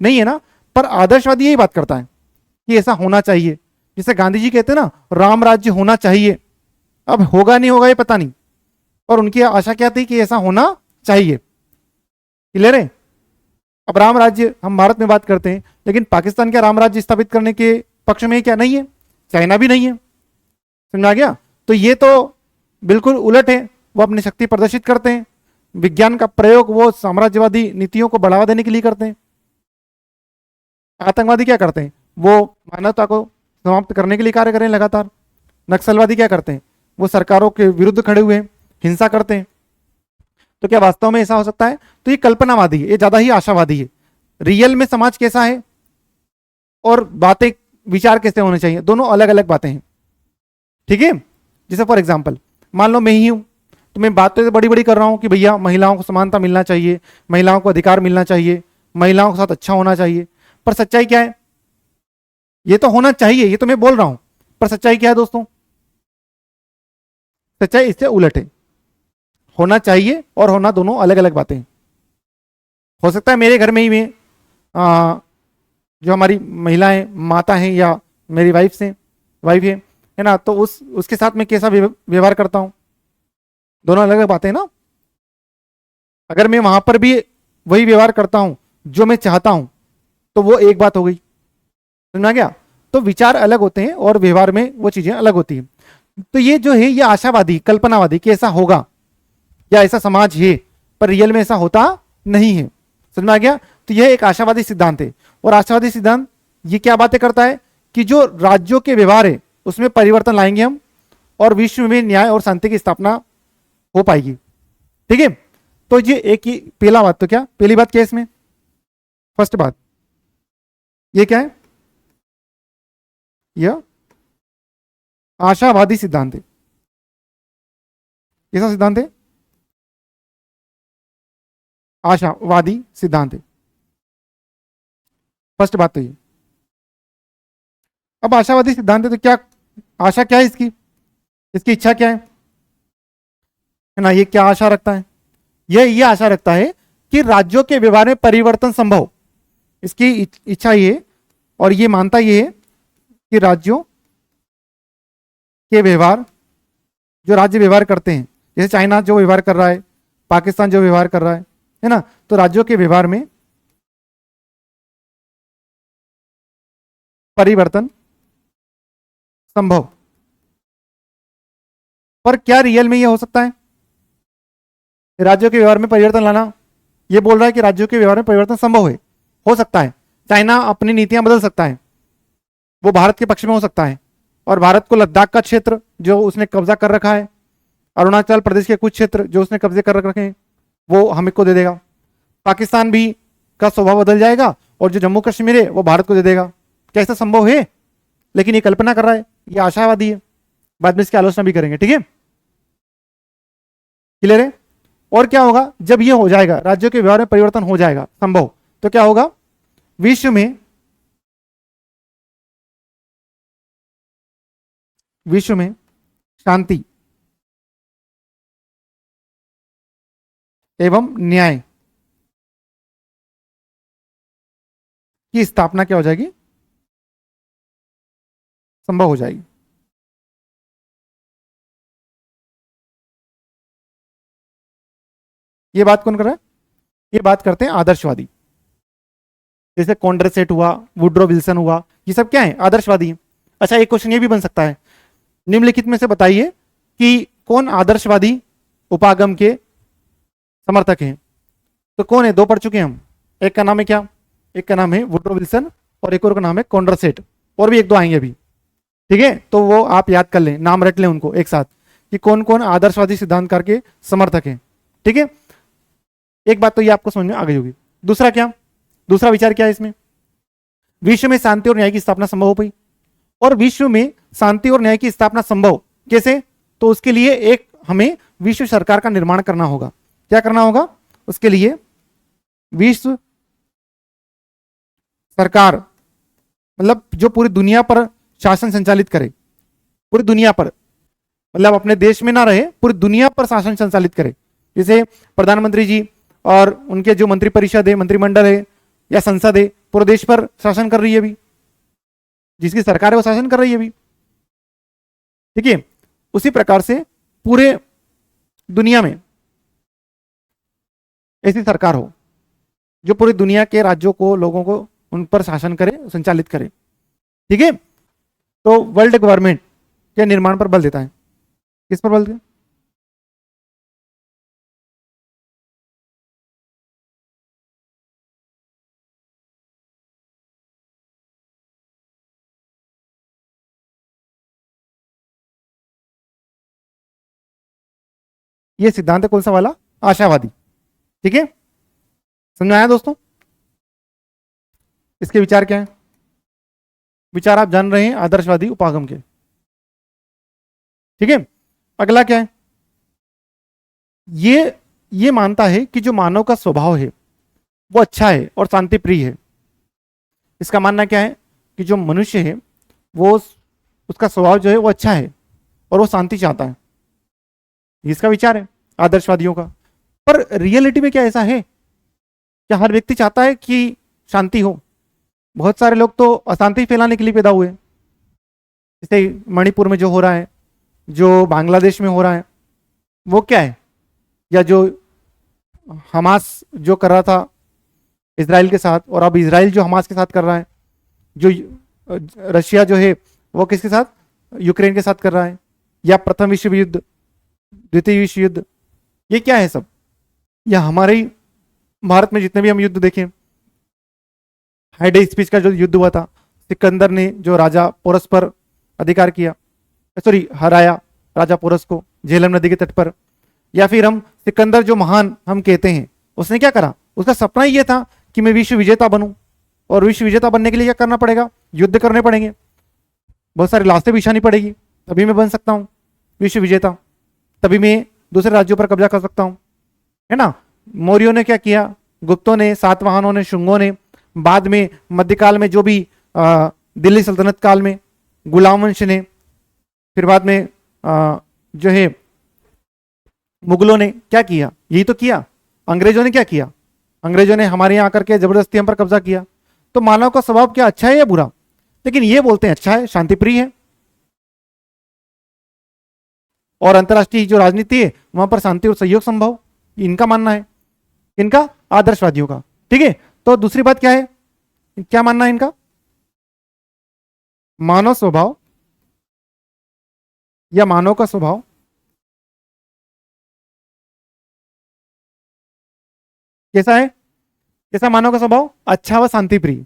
नहीं है ना। पर आदर्शवादी यही बात करता है कि ऐसा होना चाहिए। जिसे गांधी जी कहते हैं ना, राम राज्य होना चाहिए। अब होगा नहीं होगा ये पता नहीं, और उनकी आशा क्या थी कि ऐसा होना चाहिए। क्लियर है? अब राम राज्य हम भारत में बात करते हैं, लेकिन पाकिस्तान क्या राम राज्य स्थापित करने के पक्ष में क्या नहीं है? चाइना भी नहीं है। समझ आ गया? तो ये तो बिल्कुल उलट है, वो अपनी शक्ति प्रदर्शित करते हैं, विज्ञान का प्रयोग वो साम्राज्यवादी नीतियों को बढ़ावा देने के लिए करते हैं। आतंकवादी क्या करते हैं? वो मानवता को समाप्त करने के लिए कार्य करें लगातार। नक्सलवादी क्या करते हैं? वो सरकारों के विरुद्ध खड़े हुए हैं, हिंसा करते हैं। तो क्या वास्तव में ऐसा हो सकता है? तो ये कल्पनावादी है, ये ज्यादा ही आशावादी है। रियल में समाज कैसा है और बातें, विचार कैसे होने चाहिए, दोनों अलग अलग बातें हैं। ठीक है। जैसे फॉर एग्जाम्पल मान लो मैं ही हूं, तो मैं बात तो बड़ी बड़ी कर रहा हूं कि भैया महिलाओं को समानता मिलना चाहिए, महिलाओं को अधिकार मिलना चाहिए, महिलाओं के साथ अच्छा होना चाहिए। पर सच्चाई क्या है? ये तो होना चाहिए, ये तो मैं बोल रहा हूं, पर सच्चाई क्या है दोस्तों? सच्चाई इससे उलट है। होना चाहिए और होना दोनों अलग अलग बातें हैं। हो सकता है मेरे घर में ही मैं जो हमारी महिलाएं माता हैं या मेरी वाइफ है ना, तो उसके साथ मैं कैसा व्यवहार करता हूं, दोनों अलग अलग बातें हैं ना। अगर मैं वहां पर भी वही व्यवहार करता हूं जो मैं चाहता हूं, तो वो एक बात हो गई, समझ गया? तो विचार अलग होते हैं और व्यवहार में वो चीजें अलग होती हैं। तो ये जो है ये आशावादी कल्पनावादी कि ऐसा होगा या ऐसा समाज है, पर रियल में ऐसा होता नहीं है। समझ में आ गया? तो यह एक आशावादी सिद्धांत है। और आशावादी सिद्धांत ये क्या बातें करता है कि जो राज्यों के व्यवहार है उसमें परिवर्तन लाएंगे हम, और विश्व में न्याय और शांति की स्थापना हो पाएगी। ठीक है। तो ये एक ही पहला बात, तो क्या पहली बात क्या है इसमें? फर्स्ट बात ये क्या है? यह आशावादी सिद्धांत है। कैसा सिद्धांत है? आशावादी सिद्धांत है। फर्स्ट बात तो ये। अब आशावादी सिद्धांत है तो क्या आशा क्या है इसकी? इसकी इच्छा क्या है ना? ये क्या आशा रखता है? ये आशा रखता है कि राज्यों के व्यवहार में परिवर्तन संभव। इसकी इच्छा ये, और ये मानता ये है कि राज्यों के व्यवहार, जो राज्य व्यवहार करते हैं, जैसे चाइना जो व्यवहार कर रहा है, पाकिस्तान जो व्यवहार कर रहा है ना, तो राज्यों के व्यवहार में परिवर्तन संभव। पर क्या रियल में यह हो सकता है राज्यों के व्यवहार में परिवर्तन लाना? यह बोल रहा है कि राज्यों के व्यवहार में परिवर्तन संभव है, हो सकता है। चाइना अपनी नीतियां बदल सकता है, वो भारत के पक्ष में हो सकता है, और भारत को लद्दाख का क्षेत्र जो उसने कब्जा कर रखा है, अरुणाचल प्रदेश के कुछ क्षेत्र जो उसने कब्जे कर रखे हैं, वो हमें को दे देगा। पाकिस्तान भी का स्वभाव बदल जाएगा और जो जम्मू कश्मीर है वो भारत को दे देगा। क्या ऐसा संभव है? लेकिन ये कल्पना कर रहा है, ये आशावादी है। बाद में इसकी आलोचना भी करेंगे। ठीक है, क्लियर है? और क्या होगा जब ये हो जाएगा, राज्यों के व्यवहार में परिवर्तन हो जाएगा संभव, तो क्या होगा? विश्व में शांति एवं न्याय की स्थापना क्या हो जाएगी? संभव हो जाएगी। ये बात कौन कर रहा है? ये बात करते हैं आदर्शवादी। जैसे कॉन्ड्रेसेट हुआ, वुड्रो विल्सन हुआ, ये सब क्या है? आदर्शवादी है। अच्छा, एक क्वेश्चन ये भी बन सकता है, निम्नलिखित में से बताइए कि कौन आदर्शवादी उपागम के समर्थक हैं? तो कौन है? दो पढ़ चुके हैं हम। एक का नाम है क्या? एक का नाम है वुड्रो विल्सन और एक और का नाम है कॉन्ड्रेसेट। और भी एक दो आएंगे अभी। ठीक है, तो वो आप याद कर लें, नाम रट लें उनको एक साथ कि कौन कौन आदर्शवादी सिद्धांतकार के समर्थक हैं। ठीक है, एक बात तो ये आपको समझ में आ गई होगी। दूसरा क्या? दूसरा विचार क्या है इसमें? विश्व में शांति और न्याय की स्थापना संभव हो पाई। और विश्व में शांति और न्याय की स्थापना संभव कैसे? तो उसके लिए एक हमें विश्व सरकार का निर्माण करना होगा। क्या करना होगा उसके लिए? विश्व सरकार, मतलब जो पूरी दुनिया पर शासन संचालित करे। पूरी दुनिया पर, मतलब अपने देश में ना रहे, पूरी दुनिया पर शासन संचालित करे। जैसे प्रधानमंत्री जी और उनके जो मंत्री परिषद है, मंत्रिमंडल है या संसद है, पूरे देश पर शासन कर रही है अभी, जिसकी सरकार है वो शासन कर रही है अभी। ठीक है, उसी प्रकार से पूरे दुनिया में ऐसी सरकार हो जो पूरी दुनिया के राज्यों को, लोगों को उन पर शासन करे, संचालित करे। ठीक है, तो वर्ल्ड गवर्नमेंट के निर्माण पर बल देता है। किस पर बल देता है? ये सिद्धांत है कौन सा वाला? आशावादी। ठीक है, समझ में आया दोस्तों? इसके विचार क्या है? विचार आप जान रहे हैं आदर्शवादी उपागम के। ठीक है, अगला क्या है, ये मानता है कि जो मानव का स्वभाव है वो अच्छा है और शांति प्रिय है। इसका मानना क्या है कि जो मनुष्य है वो उसका स्वभाव जो है वो अच्छा है और वो शांति चाहता है। इसका विचार है आदर्शवादियों का। पर रियलिटी में क्या ऐसा है? क्या हर व्यक्ति चाहता है कि शांति हो? बहुत सारे लोग तो अशांति फैलाने के लिए पैदा हुए, जैसे मणिपुर में जो हो रहा है, जो बांग्लादेश में हो रहा है, वो क्या है? या जो हमास जो कर रहा था इसराइल के साथ, और अब इसराइल जो हमास के साथ कर रहा है, जो रशिया जो है वो किसके साथ, यूक्रेन के साथ कर रहा है, या प्रथम विश्व युद्ध, द्वितीय विश्व युद्ध, ये क्या है सब? या हमारे ही भारत में जितने भी हम युद्ध देखें, हाइडे स्पीच का जो युद्ध हुआ था, सिकंदर ने जो राजा पोरस पर अधिकार किया, सॉरी हराया राजा पोरस को झेलम नदी के तट पर। या फिर हम सिकंदर जो महान हम कहते हैं, उसने क्या करा? उसका सपना ही ये था कि मैं विश्व विजेता बनूं, और विश्व विजेता बनने के लिए क्या करना पड़ेगा? युद्ध करने पड़ेंगे, बहुत सारी लाशें बिछानी पड़ेगी, तभी मैं बन सकता हूं विश्व विजेता, तभी मैं दूसरे राज्यों पर कब्जा कर सकता हूं, है ना। मौर्यों ने क्या किया, गुप्तों ने, सातवाहनों ने, शुंगों ने, बाद में मध्यकाल में जो भी दिल्ली सल्तनत काल में गुलाम वंश ने, फिर बाद में जो है मुगलों ने क्या किया? यही तो किया। अंग्रेजों ने क्या किया? अंग्रेजों ने हमारे यहाँ आकर के जबरदस्ती हम पर कब्जा किया। तो मानव का स्वभाव क्या अच्छा है या बुरा? लेकिन ये बोलते हैं अच्छा है, शांतिप्रिय है, और अंतर्राष्ट्रीय जो राजनीति है वहां पर शांति और सहयोग संभव, इनका मानना है, इनका आदर्शवादियों का। ठीक है, तो दूसरी बात क्या है, क्या मानना है इनका? मानव स्वभाव या मानव का स्वभाव कैसा है? कैसा मानव का स्वभाव? अच्छा व शांति प्रिय।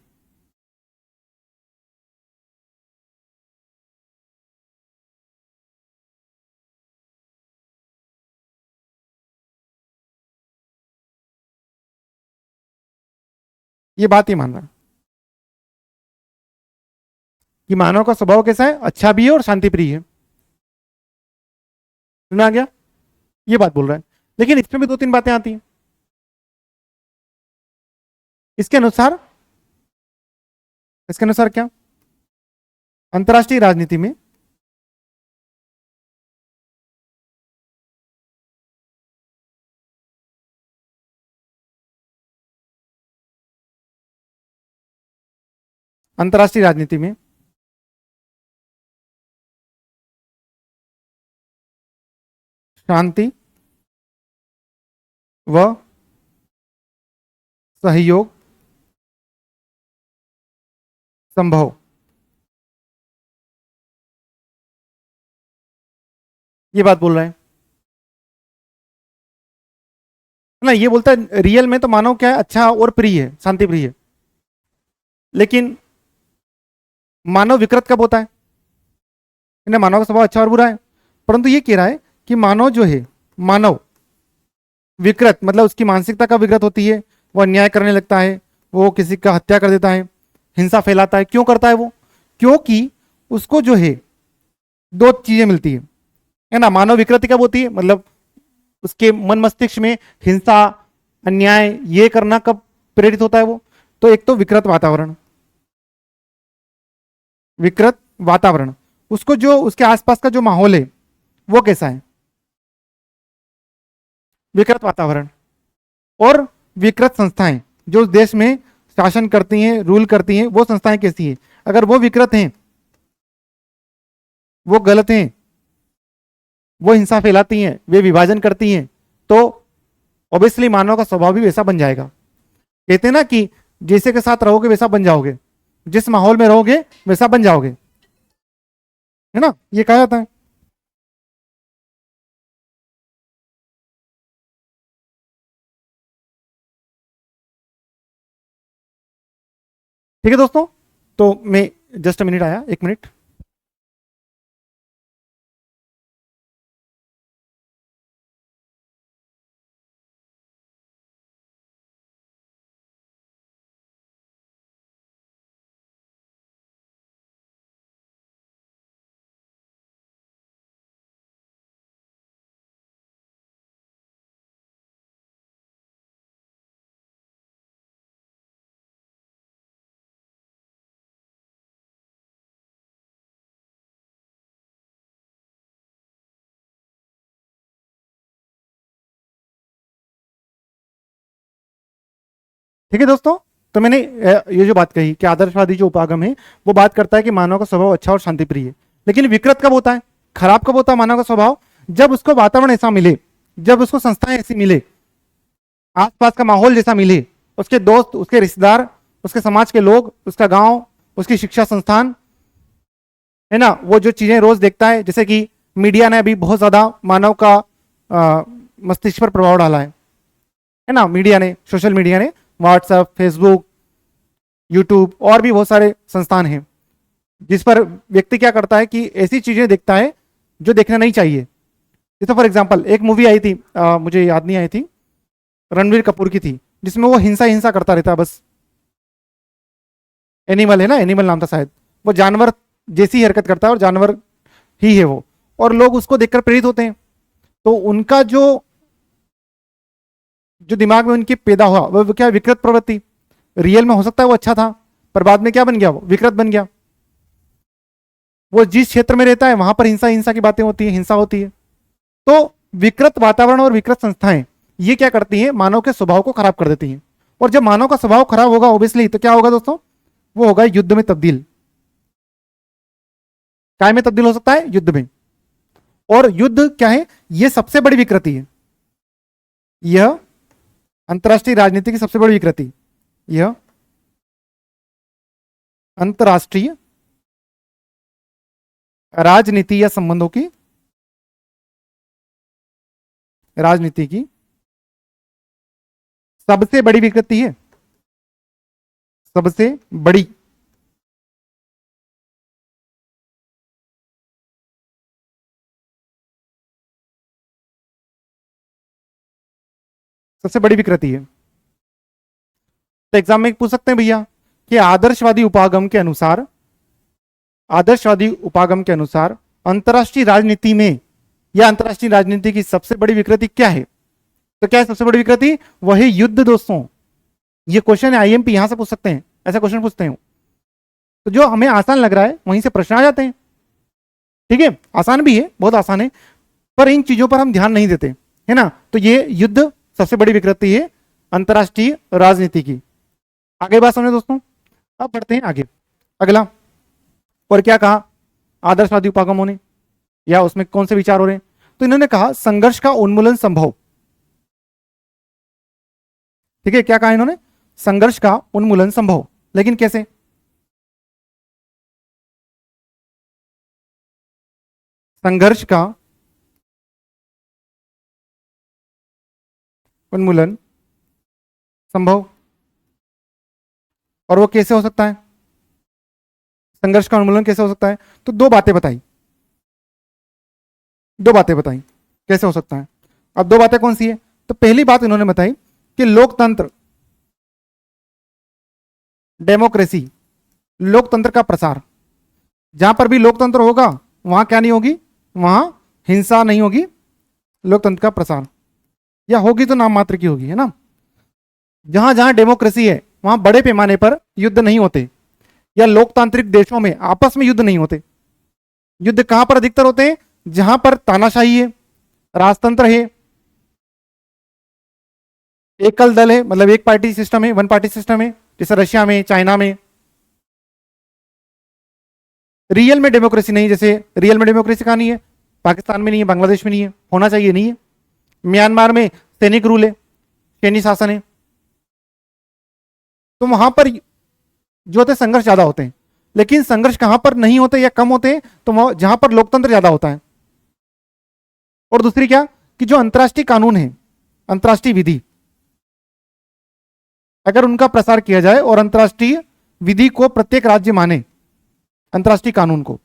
ये बात ही मान रहा है कि मानव का स्वभाव कैसा है? अच्छा भी है और शांति प्रिय है। सुना आ गया? ये बात बोल रहा है। लेकिन इसमें भी दो तीन बातें आती हैं इसके अनुसार। इसके अनुसार क्या? अंतर्राष्ट्रीय राजनीति में अंतर्राष्ट्रीय राजनीति में शांति व सहयोग संभव, ये बात बोल रहा है ना। ये बोलता है रियल में तो मानव क्या है? अच्छा और प्रिय है, शांति प्रिय है। लेकिन मानव विकृत कब होता है? ना, मानव का स्वभाव अच्छा और बुरा है, परंतु ये कह रहा है कि मानव जो है, मानव विकृत मतलब उसकी मानसिकता का विकृत होती है, वो अन्याय करने लगता है, वो किसी का हत्या कर देता है, हिंसा फैलाता है। क्यों करता है वो? क्योंकि उसको जो है दो चीजें मिलती है ना। मानव विकृति कब होती है? मतलब उसके मन मस्तिष्क में हिंसा, अन्याय ये करना कब प्रेरित होता है वो? तो एक तो विकृत वातावरण, विकृत वातावरण, उसको जो उसके आसपास का जो माहौल है वो कैसा है? विकृत वातावरण। और विकृत संस्थाएं जो उस देश में शासन करती हैं, रूल करती हैं, वो संस्थाएं कैसी है? अगर वो विकृत हैं, वो गलत हैं, वो हिंसा फैलाती हैं, वे विभाजन करती हैं, तो ऑब्वियसली मानव का स्वभाव भी वैसा बन जाएगा। कहते हैं ना कि जैसे के साथ रहोगे वैसा बन जाओगे, जिस माहौल में रहोगे वैसा बन जाओगे, है ना, ये कहा जाता है। ठीक है दोस्तों, तो मैं जस्ट मिनट आया, एक मिनट। ठीक है दोस्तों, तो मैंने ये जो बात कही कि आदर्शवादी जो उपागम है वो बात करता है कि मानव का स्वभाव अच्छा और शांतिप्रिय है। लेकिन विकृत कब होता है, खराब कब होता है मानव का स्वभाव? जब उसको वातावरण ऐसा मिले, जब उसको संस्थाएं ऐसी मिले, आसपास का माहौल जैसा मिले, उसके दोस्त, उसके रिश्तेदार, उसके समाज के लोग, उसका गांव, उसकी शिक्षा संस्थान, है ना, वो जो चीजें रोज देखता है, जैसे कि मीडिया ने अभी बहुत ज्यादा मानव का मस्तिष्क पर प्रभाव डाला है ना, मीडिया ने, सोशल मीडिया ने, व्हाट्सएप, फेसबुक, यूट्यूब और भी बहुत सारे संस्थान हैं जिस पर व्यक्ति क्या करता है कि ऐसी चीजें देखता है जो देखना नहीं चाहिए। जैसे फॉर एग्जाम्पल एक मूवी आई थी, मुझे याद नहीं आई थी, रणवीर कपूर की थी, जिसमें वो हिंसा हिंसा करता रहता है बस। एनिमल है ना, एनिमल नाम था शायद, वो जानवर जैसी हरकत करता है और जानवर ही है वो, और लोग उसको देखकर प्रेरित होते हैं। तो उनका जो जो दिमाग में उनके पैदा हुआ वो क्या, विकृत प्रवृत्ति। रियल में हो सकता है वो अच्छा था, पर बाद में क्या बन गया, वो विकृत बन गया। वो जिस क्षेत्र में रहता है वहां पर हिंसा हिंसा की बातें होती है, हिंसा होती है। तो विकृत वातावरण और विकृत संस्थाएं ये क्या करती हैं, मानव के स्वभाव को खराब कर देती हैं। और जब मानव का स्वभाव खराब होगा ओबियसली, तो क्या होगा दोस्तों, वो होगा युद्ध में तब्दील। काय में तब्दील हो सकता है, युद्ध में। और युद्ध क्या है, ये सबसे बड़ी विकृति है, यह अंतरराष्ट्रीय राजनीति की सबसे बड़ी विकृति, यह अंतरराष्ट्रीय राजनीति या संबंधों की, राजनीति की सबसे बड़ी विकृति है, सबसे बड़ी। सबसे बड़ी विकृति है। तो एग्जाम में पूछ सकते हैं भैया कि आदर्शवादी उपागम के अनुसार, आदर्शवादी उपागम के अनुसार अंतरराष्ट्रीय राजनीति में या अंतरराष्ट्रीय राजनीति की सबसे बड़ी विकृति क्या है? तो क्या है सबसे बड़ी विकृति? वही युद्ध दोस्तों। ये क्वेश्चन है, आईएमपी यहां से पूछ सकते हैं, ऐसा क्वेश्चन पूछते हैं। तो जो हमें आसान लग रहा है वहीं से प्रश्न आ जाते हैं। ठीक है, आसान भी है, बहुत आसान है, पर इन चीजों पर हम ध्यान नहीं देते, है ना। तो ये युद्ध सबसे बड़ी विकृति है अंतरराष्ट्रीय राजनीति की। आगे बात सुनिए दोस्तों, अब बढ़ते हैं आगे। अगला, और क्या कहा आदर्शवादी उपागमों ने, या उसमें कौन से विचार हो रहे हैं? तो इन्होंने कहा संघर्ष का उन्मूलन संभव। ठीक है, क्या कहा इन्होंने? संघर्ष का उन्मूलन संभव, लेकिन कैसे? संघर्ष का उन्मूलन संभव, और वो कैसे हो सकता है? संघर्ष का उन्मूलन कैसे हो सकता है? तो दो बातें बताई, दो बातें बताई कैसे हो सकता है। अब दो बातें कौन सी है? तो पहली बात इन्होंने बताई कि लोकतंत्र, डेमोक्रेसी, लोकतंत्र का प्रसार। जहां पर भी लोकतंत्र होगा वहां क्या नहीं होगी, वहां हिंसा नहीं होगी, लोकतंत्र का प्रसार, या होगी तो नाम मात्र की होगी, है ना। जहां जहां डेमोक्रेसी है वहां बड़े पैमाने पर युद्ध नहीं होते, या लोकतांत्रिक देशों में आपस में युद्ध नहीं होते। युद्ध कहां पर अधिकतर होते हैं? जहां पर तानाशाही है, राजतंत्र है, एकल दल है, मतलब एक पार्टी सिस्टम है, वन पार्टी सिस्टम है, जैसे रशिया में, चाइना में। रियल में डेमोक्रेसी नहीं, जैसे रियल में डेमोक्रेसी कहां नहीं है, पाकिस्तान में नहीं है, बांग्लादेश में नहीं है, होना चाहिए, नहीं है। म्यांमार में सैनिक रूल है, सैनिक शासन है। तो वहां पर जो होते संघर्ष ज्यादा होते हैं। लेकिन संघर्ष कहां पर नहीं होते या कम होते हैं? तो जहां पर लोकतंत्र ज्यादा होता है। और दूसरी क्या, कि जो अंतरराष्ट्रीय कानून है, अंतरराष्ट्रीय विधि, अगर उनका प्रसार किया जाए और अंतरराष्ट्रीय विधि को प्रत्येक राज्य माने, अंतरराष्ट्रीय कानून को,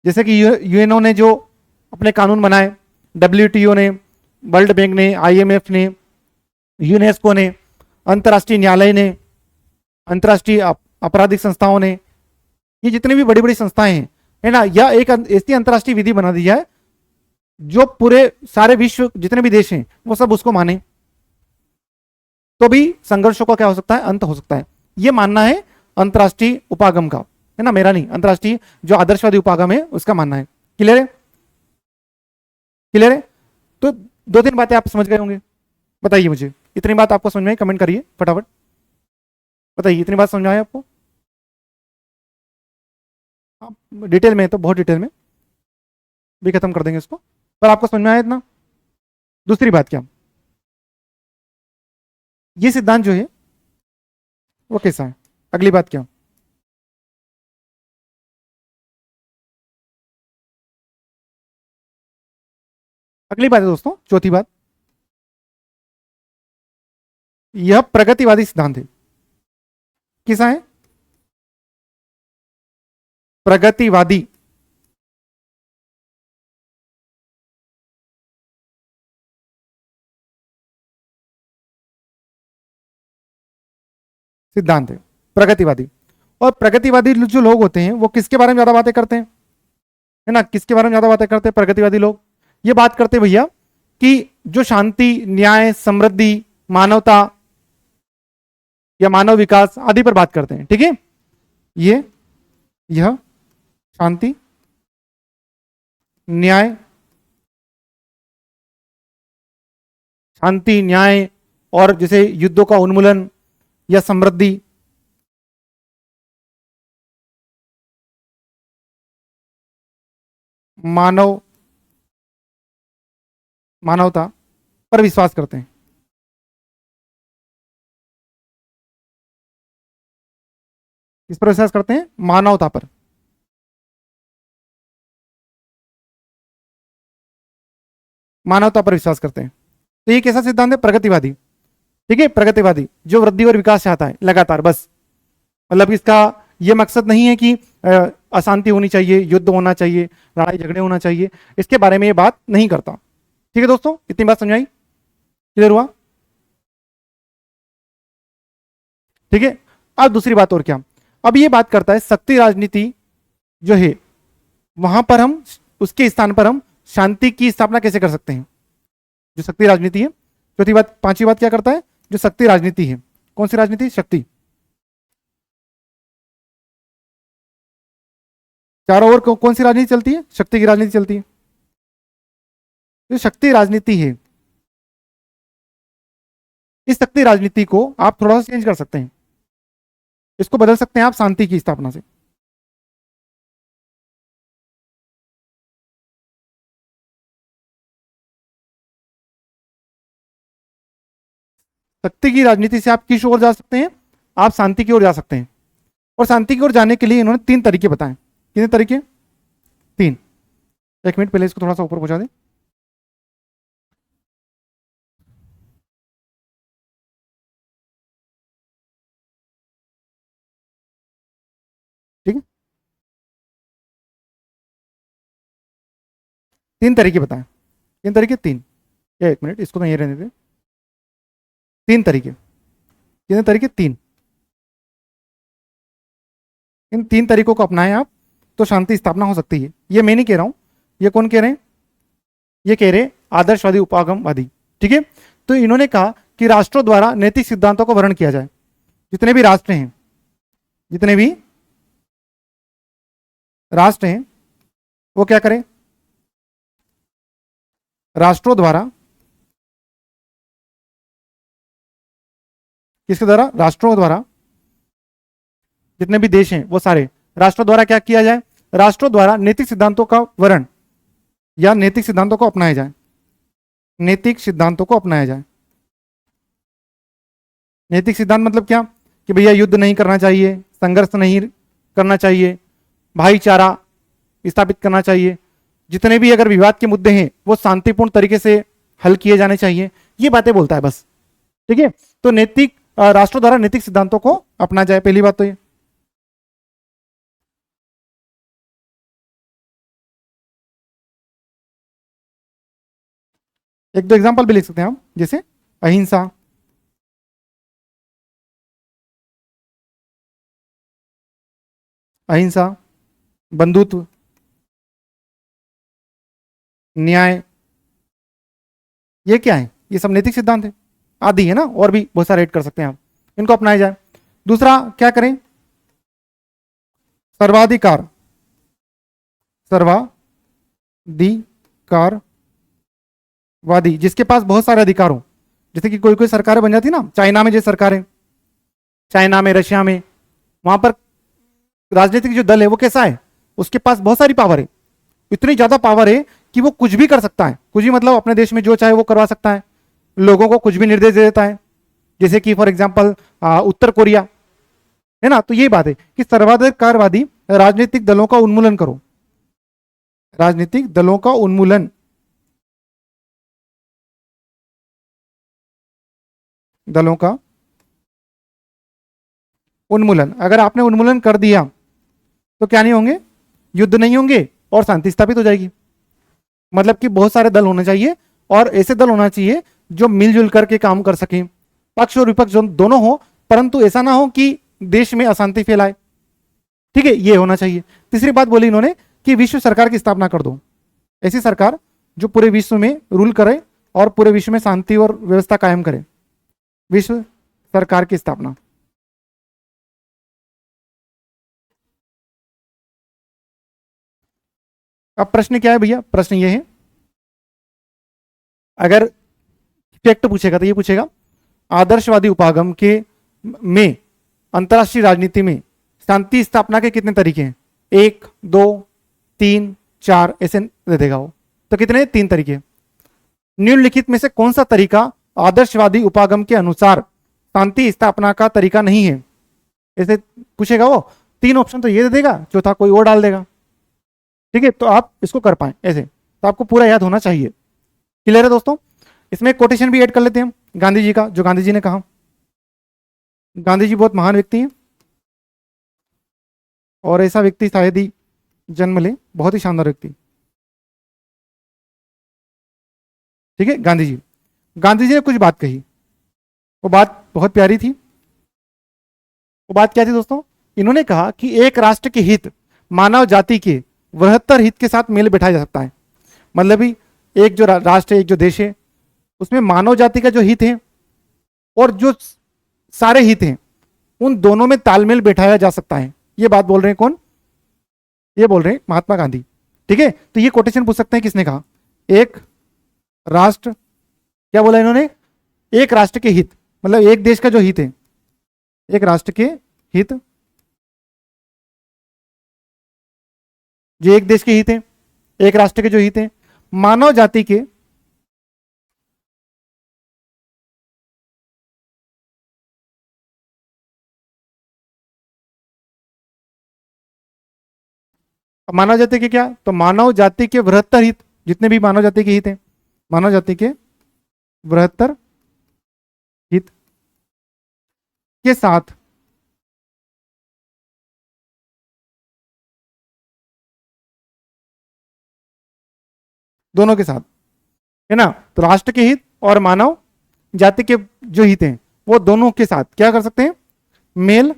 जैसे कि यूएनओ ने जो अपने कानून बनाए, डब्ल्यूटीओ ने, वर्ल्ड बैंक ने, आईएमएफ ने, यूनेस्को ने, अंतरराष्ट्रीय न्यायालय ने, अंतरराष्ट्रीय आपराधिक संस्थाओं ने, ये जितनी भी बड़ी बड़ी संस्थाएं हैं, है ना, या एक ऐसी अंतरराष्ट्रीय विधि बना दी जाए जो पूरे सारे विश्व जितने भी देश हैं वो सब उसको माने, तो भी संघर्षों का क्या हो सकता है, अंत हो सकता है। ये मानना है अंतरराष्ट्रीय उपागम का, है ना, मेरा नहीं, अंतरराष्ट्रीय जो आदर्शवादी उपागम है उसका मानना है। क्लियर है? क्लियर है? तो दो तीन बातें आप समझ गए होंगे, बताइए मुझे इतनी बात आपको समझ में आई? कमेंट करिए फटाफट, बताइए इतनी बात समझ में आई आपको? आप डिटेल में है तो बहुत डिटेल में भी खत्म कर देंगे इसको, पर आपको समझ में आया इतना? दूसरी बात क्या, ये सिद्धांत जो है वो कैसा है? अगली बात क्या, अगली बात है दोस्तों, चौथी बात, यह प्रगतिवादी सिद्धांत है। कैसा है? प्रगतिवादी सिद्धांत है, प्रगतिवादी। और प्रगतिवादी जो लोग होते हैं वो किसके बारे में ज्यादा बातें करते हैं, है ना? किसके बारे में ज्यादा बातें करते हैं प्रगतिवादी लोग? ये बात करते हैं भैया कि जो शांति, न्याय, समृद्धि, मानवता या मानव विकास आदि पर बात करते हैं, ठीक है? ये यह शांति, न्याय, शांति, न्याय और जैसे युद्धों का उन्मूलन या समृद्धि, मानव मानवता पर विश्वास करते हैं। किस पर विश्वास करते हैं? मानवता पर। मानवता पर विश्वास करते हैं। तो ये कैसा सिद्धांत है? प्रगतिवादी, ठीक है? प्रगतिवादी जो वृद्धि और विकास चाहता है लगातार, बस मतलब इसका ये मकसद नहीं है कि अशांति होनी चाहिए, युद्ध होना चाहिए, लड़ाई झगड़े होना चाहिए, इसके बारे में ये बात नहीं करता। ठीक है दोस्तों, इतनी बात समझाई? क्लियर हुआ? ठीक है। अब दूसरी बात और क्या, अब ये बात करता है शक्ति राजनीति जो है वहां पर हम उसके स्थान पर हम शांति की स्थापना कैसे कर सकते हैं? जो शक्ति राजनीति है, चौथी बात, पांचवी बात क्या करता है? जो शक्ति राजनीति है, कौन सी राजनीति? शक्ति। चारों ओर कौन सी राजनीति चलती है? शक्ति की राजनीति चलती है। जो शक्ति राजनीति है, इस शक्ति राजनीति को आप थोड़ा सा चेंज कर सकते हैं, इसको बदल सकते हैं आप शांति की स्थापना से। शक्ति की राजनीति से आप किस ओर जा सकते हैं? आप शांति की ओर जा सकते हैं। और शांति की ओर जाने के लिए इन्होंने 3 तरीके बताए। कितने तरीके? 3। एक मिनट, पहले इसको थोड़ा सा ऊपर पहुंचा दें। ठीक है, 3 तरीके बताए। 3 तरीके, 3। एक मिनट, इसको तो ये रहने दें। 3 तरीके, कितने तरीके? 3। इन 3 तरीकों को अपनाएं आप तो शांति स्थापना हो सकती है। ये मैं नहीं कह रहा हूं, ये कौन कह रहे हैं? ये कह रहे आदर्शवादी उपागमवादी। ठीक है, तो इन्होंने कहा कि राष्ट्रों द्वारा नैतिक सिद्धांतों का वर्णन किया जाए। जितने भी राष्ट्र हैं, जितने भी राष्ट्र हैं वो क्या करें? राष्ट्रों द्वारा, किसके द्वारा? राष्ट्रों द्वारा, जितने भी देश हैं वो सारे राष्ट्रों द्वारा क्या किया जाए? राष्ट्रों द्वारा नैतिक सिद्धांतों का वर्णन या नैतिक सिद्धांतों को अपनाया जाए। नैतिक सिद्धांतों को अपनाया जाए। नैतिक सिद्धांत मतलब क्या? कि भैया युद्ध नहीं करना चाहिए, संघर्ष नहीं करना चाहिए, भाईचारा स्थापित करना चाहिए, जितने भी अगर विवाद के मुद्दे हैं वो शांतिपूर्ण तरीके से हल किए जाने चाहिए, ये बातें बोलता है बस। ठीक है, तो नैतिक राष्ट्रों द्वारा नैतिक सिद्धांतों को अपना जाए, पहली बात तो ये। एक दो एग्जांपल भी लिख सकते हैं हम, जैसे अहिंसा, अहिंसा, बंधुत्व, न्याय, ये क्या है? ये सब नैतिक सिद्धांत है, आदि है ना, और भी बहुत सारे ऐड कर सकते हैं आप, इनको अपनाया जाए। दूसरा क्या करें? सर्वाधिकार, सर्वाधिकारवादी, जिसके पास बहुत सारे अधिकार हो, जैसे कि कोई कोई सरकारें बन जाती ना, चाइना में जैसे सरकारें, चाइना में, रशिया में, वहां पर राजनीतिक जो दल है वो कैसा है, उसके पास बहुत सारी पावर है, इतनी ज्यादा पावर है कि वो कुछ भी कर सकता है, कुछ भी मतलब अपने देश में जो चाहे वो करवा सकता है, लोगों को कुछ भी निर्देश दे देता है। जैसे कि फॉर एग्जाम्पल उत्तर कोरिया है ना। तो यही बात है कि सर्वाधिकारवादी राजनीतिक दलों का उन्मूलन करो, राजनीतिक दलों का उन्मूलन, दलों का उन्मूलन। अगर आपने उन्मूलन कर दिया तो क्या नहीं होंगे, युद्ध नहीं होंगे और शांति स्थापित हो जाएगी। मतलब कि बहुत सारे दल होने चाहिए और ऐसे दल होना चाहिए जो मिलजुल करके काम कर सकें, पक्ष और विपक्ष दोनों हो, परंतु ऐसा ना हो कि देश में अशांति फैलाए। ठीक है, ये होना चाहिए। तीसरी बात बोली इन्होंने कि विश्व सरकार की स्थापना कर दो, ऐसी सरकार जो पूरे विश्व में रूल करे और पूरे विश्व में शांति और व्यवस्था कायम करे, विश्व सरकार की स्थापना। अब प्रश्न क्या है भैया, प्रश्न ये है, अगर फैक्ट पूछेगा तो ये पूछेगा आदर्शवादी उपागम के में अंतरराष्ट्रीय राजनीति में शांति स्थापना के कितने तरीके हैं, 1 2 3 4 ऐसे दे देगा वो। तो कितने, 3 तरीके। निम्नलिखित में से कौन सा तरीका आदर्शवादी उपागम के अनुसार शांति स्थापना का तरीका नहीं है, ऐसे पूछेगा वो। 3 ऑप्शन तो ये दे देगा, चौथा कोई और डाल देगा। ठीक है, तो आप इसको कर पाए ऐसे, तो आपको पूरा याद होना चाहिए। क्लियर है दोस्तों। इसमें कोटेशन भी ऐड कर लेते हैं गांधी जी का, जो गांधी जी ने कहा। गांधी जी बहुत महान व्यक्ति हैं और ऐसा व्यक्ति शायद ही जन्म ले, बहुत ही शानदार व्यक्ति। ठीक है, गांधी जी ने कुछ बात कही, वो बात बहुत प्यारी थी। वो बात क्या थी दोस्तों, इन्होंने कहा कि एक राष्ट्र के हित मानव जाति के बृहत्तर हित के साथ मेल बैठाया जा सकता है। मतलब भी एक जो राष्ट्र है, एक जो देश है, उसमें मानव जाति का जो हित है और जो सारे हित हैं, उन दोनों में तालमेल बैठाया जा सकता है। ये बात बोल रहे हैं कौन, ये बोल रहे हैं महात्मा गांधी। ठीक है, तो ये कोटेशन पूछ सकते हैं किसने कहा, एक राष्ट्र, क्या बोला इन्होंने, एक राष्ट्र के हित, मतलब एक देश का जो हित है, एक राष्ट्र के हित, जो एक देश के हित है, एक राष्ट्र के जो हित है, मानव जाति के मानव जाति के क्या, तो मानव जाति के बृहत्तर हित, जितने भी मानव जाति के हित हैं, मानव जाति के बृहत्तर हित के साथ दोनों के साथ, है ना। तो राष्ट्र के हित और मानव जाति के जो हित हैं वो दोनों के साथ क्या कर सकते हैं, मेल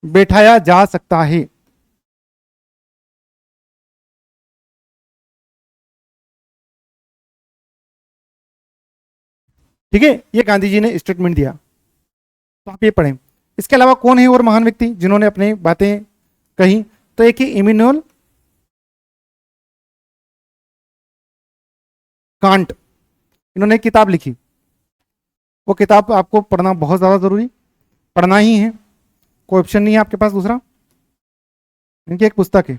बैठाया जा सकता है। ठीक है, ये गांधी जी ने स्टेटमेंट दिया, तो आप ये पढ़ें। इसके अलावा कौन है और महान व्यक्ति जिन्होंने अपनी बातें कही, तो एक ही इमैनुअल कांट, इन्होंने एक किताब लिखी, वो किताब आपको पढ़ना बहुत ज्यादा जरूरी, पढ़ना ही है, कोई ऑप्शन नहीं है आपके पास दूसरा। इनकी एक पुस्तक है,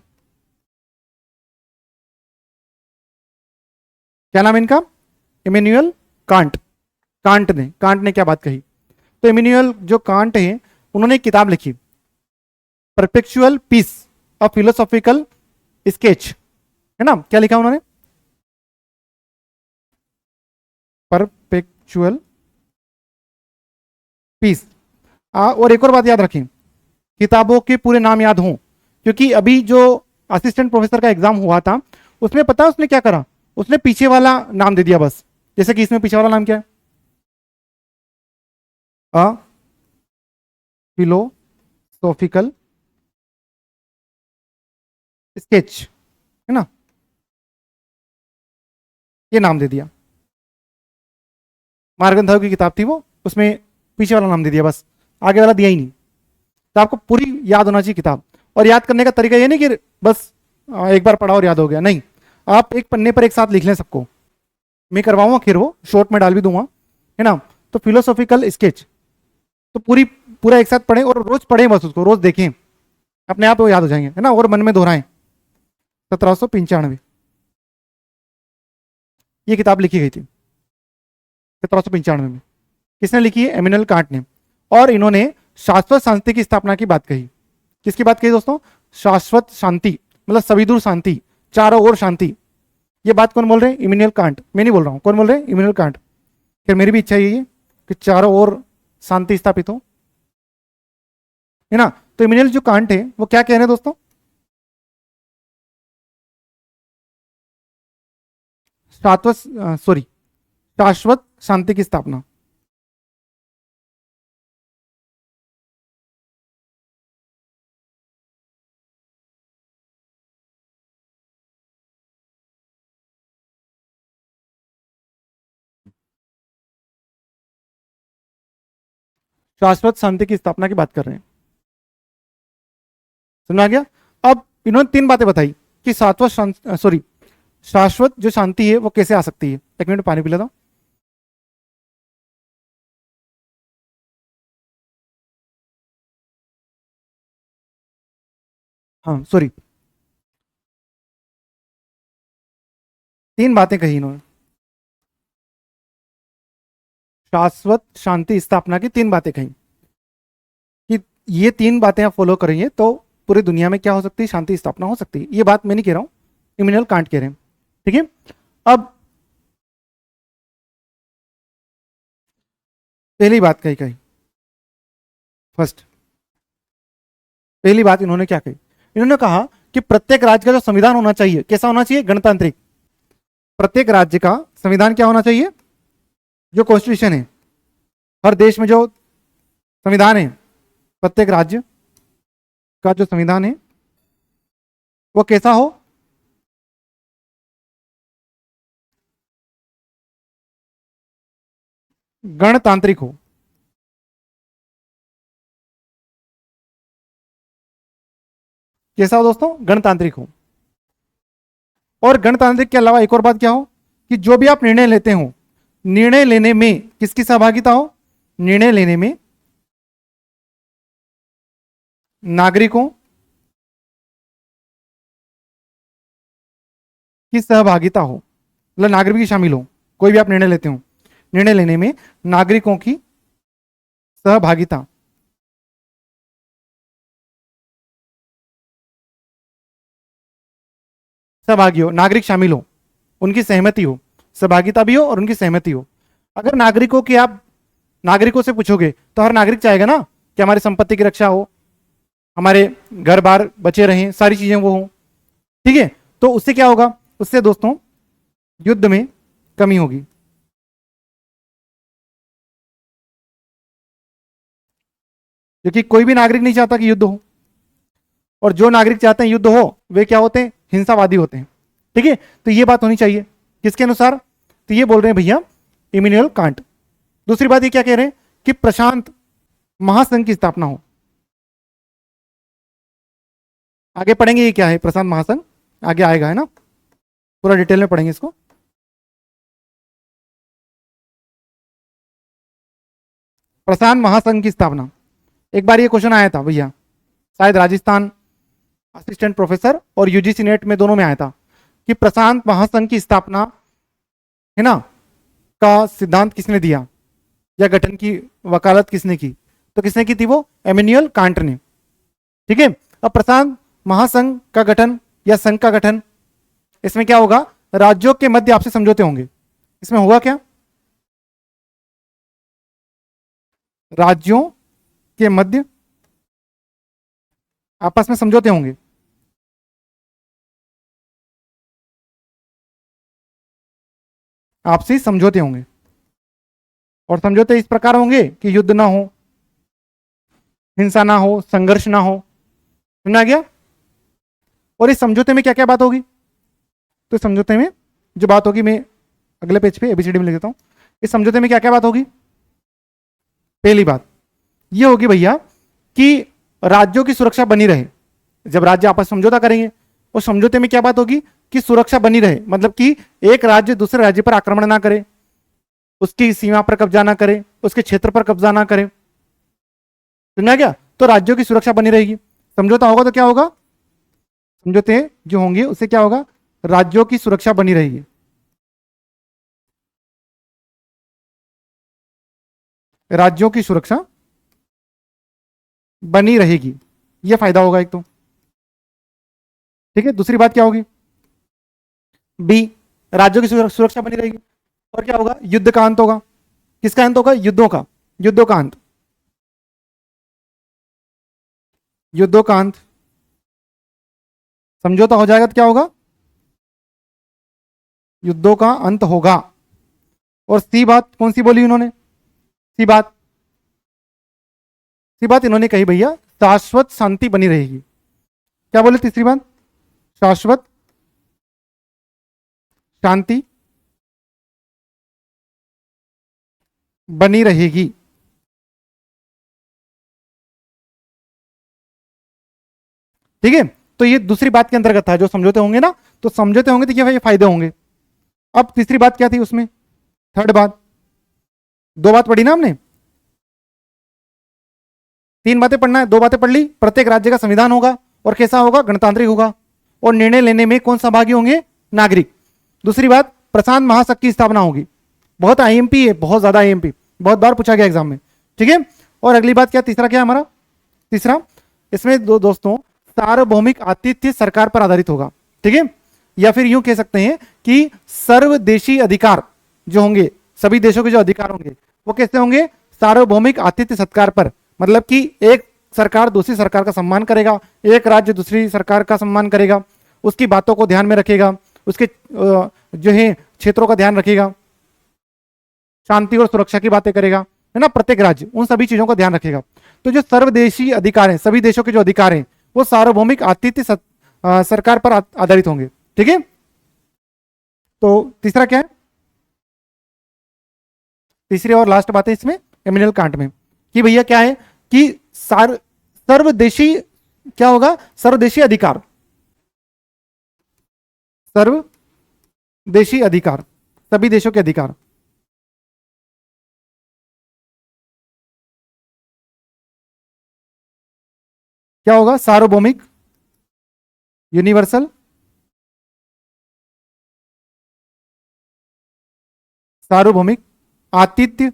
क्या नाम है इनका, इमैनुअल कांट। कांट ने क्या बात कही, तो इमैनुअल जो कांट है, उन्होंने एक किताब लिखी, perpetual peace, a philosophical sketch, है ना। क्या लिखा उन्होंने, परपेचुअल पीस। और एक और बात याद रखें, किताबों के पूरे नाम याद हों, क्योंकि अभी जो असिस्टेंट प्रोफेसर का एग्जाम हुआ था उसमें पता है उसने क्या करा, उसने पीछे वाला नाम दे दिया बस। जैसे कि इसमें पीछे वाला नाम क्या है, अ फिलोसॉफिकल स्केच, है ना, ये नाम दे दिया। मार्गंधव की किताब थी वो, उसमें पीछे वाला नाम दे दिया बस, आगे वाला दिया ही नहीं। तो आपको पूरी याद होना चाहिए किताब, और याद करने का तरीका ये नहीं कि बस एक बार पढ़ा और याद हो गया, नहीं। आप एक पन्ने पर एक साथ लिख लें सबको, मैं करवाऊंगा फिर वो शॉर्ट में डाल भी दूंगा, है ना। तो फिलोसॉफिकल स्केच तो पूरा एक साथ पढ़ें और रोज पढ़ें, बस उसको रोज देखें, अपने आप वो याद हो जाएंगे, है ना, और मन में दोहराएं। 1795 ये किताब लिखी गई थी, 1795 में। किसने लिखी है? एमिनल कांट ने। और इन्होंने शाश्वत शांति की स्थापना की बात कही। किसकी बात कही दोस्तों? शाश्वत शांति, मतलब सविदुर शांति, चारों ओर शांति। ये बात कौन बोल रहे हैं? Immanuel Kant. मैं नहीं बोल रहा हूं, कौन बोल रहे हैं? Immanuel Kant. फिर मेरी भी इच्छा यही है कि चारों ओर शांति स्थापित हो, है ना। तो इमैनुअल जो कांट है वो क्या कह रहे हैं दोस्तों? शाश्वत शांति की स्थापना। शाश्वत शांति की स्थापना की बात कर रहे हैं, समझ आ गया। अब इन्होंने तीन बातें बताई कि शाश्वत जो शांति है वो कैसे आ सकती है। एक मिनट पानी पी लेता हूं। हाँ सॉरी, तीन बातें कही इन्होंने, शाश्वत शांति स्थापना की तीन बातें कही कि ये तीन बातें आप फॉलो करेंगे तो पूरी दुनिया में क्या हो सकती है? शांति स्थापना हो सकती है। ये बात मैं नहीं कह रहा हूं, इमैनुअल कांट कह रहे हैं, ठीक है। अब पहली बात कही कही फर्स्ट, पहली बात इन्होंने क्या कही? इन्होंने कहा कि प्रत्येक राज्य का जो संविधान होना चाहिए कैसा होना चाहिए? गणतांत्रिक। प्रत्येक राज्य का संविधान क्या होना चाहिए? जो कॉन्स्टिट्यूशन है, हर देश में जो संविधान है, प्रत्येक राज्य का जो संविधान है वो कैसा हो? गणतांत्रिक हो। कैसा हो दोस्तों? गणतांत्रिक हो। और गणतांत्रिक के अलावा एक और बात क्या हो? कि जो भी आप निर्णय लेते हो, निर्णय लेने में किसकी सहभागिता हो? निर्णय लेने में नागरिकों की सहभागिता हो, मतलब नागरिक भी शामिल हो। कोई भी आप निर्णय लेते हो, निर्णय लेने में नागरिकों की सहभागिता, सहभागी हो, नागरिक शामिल हो, उनकी सहमति हो, सहभागिता भी हो और उनकी सहमति हो। अगर नागरिकों की आप नागरिकों से पूछोगे तो हर नागरिक चाहेगा ना कि हमारी संपत्ति की रक्षा हो, हमारे घर बार बचे रहें, सारी चीजें वो हो, ठीक है। तो उससे क्या होगा? उससे दोस्तों युद्ध में कमी होगी। क्योंकि कोई भी नागरिक नहीं चाहता कि युद्ध हो, और जो नागरिक चाहते हैं युद्ध हो वे क्या होते हैं? हिंसावादी होते हैं, ठीक है। तो ये बात होनी चाहिए किसके अनुसार? तो ये बोल रहे हैं भैया इमैनुअल कांट। दूसरी बात ये क्या कह रहे हैं? कि प्रशांत महासंघ की स्थापना हो। आगे पढ़ेंगे ये क्या है प्रशांत महासंघ, आगे आएगा, है ना, पूरा डिटेल में पढ़ेंगे इसको। प्रशांत महासंघ की स्थापना, एक बार ये क्वेश्चन आया था भैया, शायद राजस्थान असिस्टेंट प्रोफेसर और यूजीसी नेट में दोनों में आया था कि प्रशांत महासंघ की स्थापना, है ना, का सिद्धांत किसने दिया या गठन की वकालत किसने की? तो किसने की थी? वो एमिनुअल कांट ने, ठीक है। अब प्रशांत महासंघ का गठन या संघ का गठन, इसमें क्या होगा? राज्यों के मध्य आपसे समझौते होंगे। इसमें होगा क्या? राज्यों के मध्य आपस में समझौते होंगे। आपसी समझौते होंगे, और समझौते इस प्रकार होंगे कि युद्ध ना हो, हिंसा ना हो, संघर्ष ना हो। समझ आ गया? और इस समझौते में क्या क्या बात होगी? तो इस समझौते में जो बात होगी, मैं अगले पेज पे एबीसीडी में लिख देता हूं। इस समझौते में क्या क्या बात होगी? पहली बात ये होगी भैया कि राज्यों की सुरक्षा बनी रहे। जब राज्य आपस में समझौता करेंगे उस समझौते में क्या बात होगी कि सुरक्षा बनी रहे, मतलब कि एक राज्य दूसरे राज्य पर आक्रमण ना करे, उसकी सीमा पर कब्जा ना करे, उसके क्षेत्र पर कब्जा ना करे। समझा गया? तो राज्यों की सुरक्षा बनी रहेगी। समझौता होगा तो क्या होगा, समझौते जो होंगे उससे क्या होगा, राज्यों की सुरक्षा बनी रहेगी। राज्यों की सुरक्षा बनी रहेगी, यह फायदा होगा एक तो। ठीक है, दूसरी बात क्या होगी, बी, राज्यों की सुरक्षा बनी रहेगी और क्या होगा, युद्ध का अंत होगा। किसका अंत होगा, युद्धों का, युद्धों का अंत, युद्धों का अंत। समझौता हो जाएगा तो क्या होगा, युद्धों का अंत होगा। और सी बात कौन सी बोली उन्होंने, सी बात, सी बात इन्होंने कही भैया, शाश्वत शांति बनी रहेगी। क्या बोले तीसरी बात, शाश्वत शांति बनी रहेगी। ठीक है, तो ये दूसरी बात के अंतर्गत था, जो समझौते होंगे ना, तो समझौते होंगे तो ये फायदे होंगे। अब तीसरी बात क्या थी उसमें, थर्ड बात, दो बात पढ़ी ना हमने, तीन बातें पढ़ना है, दो बातें पढ़ ली। प्रत्येक राज्य का संविधान होगा और कैसा होगा, गणतांत्रिक होगा, और निर्णय लेने में कौन सहभागी होंगे, नागरिक। दूसरी बात, प्रशांत महासंघ की स्थापना होगी। बहुत आईएमपी है, बहुत ज्यादा आईएमपी, बहुत बार पूछा गया एग्जाम में। ठीक है, और अगली बात क्या, तीसरा क्या हमारा, तीसरा इसमें दोस्तों सार्वभौमिक आतिथ्य सरकार पर आधारित होगा। ठीक है, या फिर यूं कह सकते हैं कि सर्वदेशी अधिकार जो होंगे, सभी देशों के जो अधिकार होंगे वो कैसे होंगे, सार्वभौमिक आतिथ्य सत्कार पर। मतलब कि एक सरकार दूसरी सरकार का सम्मान करेगा, एक राज्य दूसरी सरकार का सम्मान करेगा, उसकी बातों को ध्यान में रखेगा, उसके जो है क्षेत्रों का ध्यान रखेगा, शांति और सुरक्षा की बातें करेगा, है ना, प्रत्येक राज्य उन सभी चीजों का ध्यान रखेगा। तो जो सर्वदेशी अधिकार हैं, सभी देशों के जो अधिकार हैं, वो सार्वभौमिक आतिथ्य सरकार पर आधारित होंगे। ठीक है, तो तीसरा क्या है, तीसरी और लास्ट बात है इसमें इमैनुअल कांट में, कि भैया क्या है कि सर्वदेशी क्या होगा, सर्वदेशी अधिकार, सर्वदेशी अधिकार, सभी देशों के अधिकार। क्या होगा, सार्वभौमिक, यूनिवर्सल, सार्वभौमिक आतिथ्य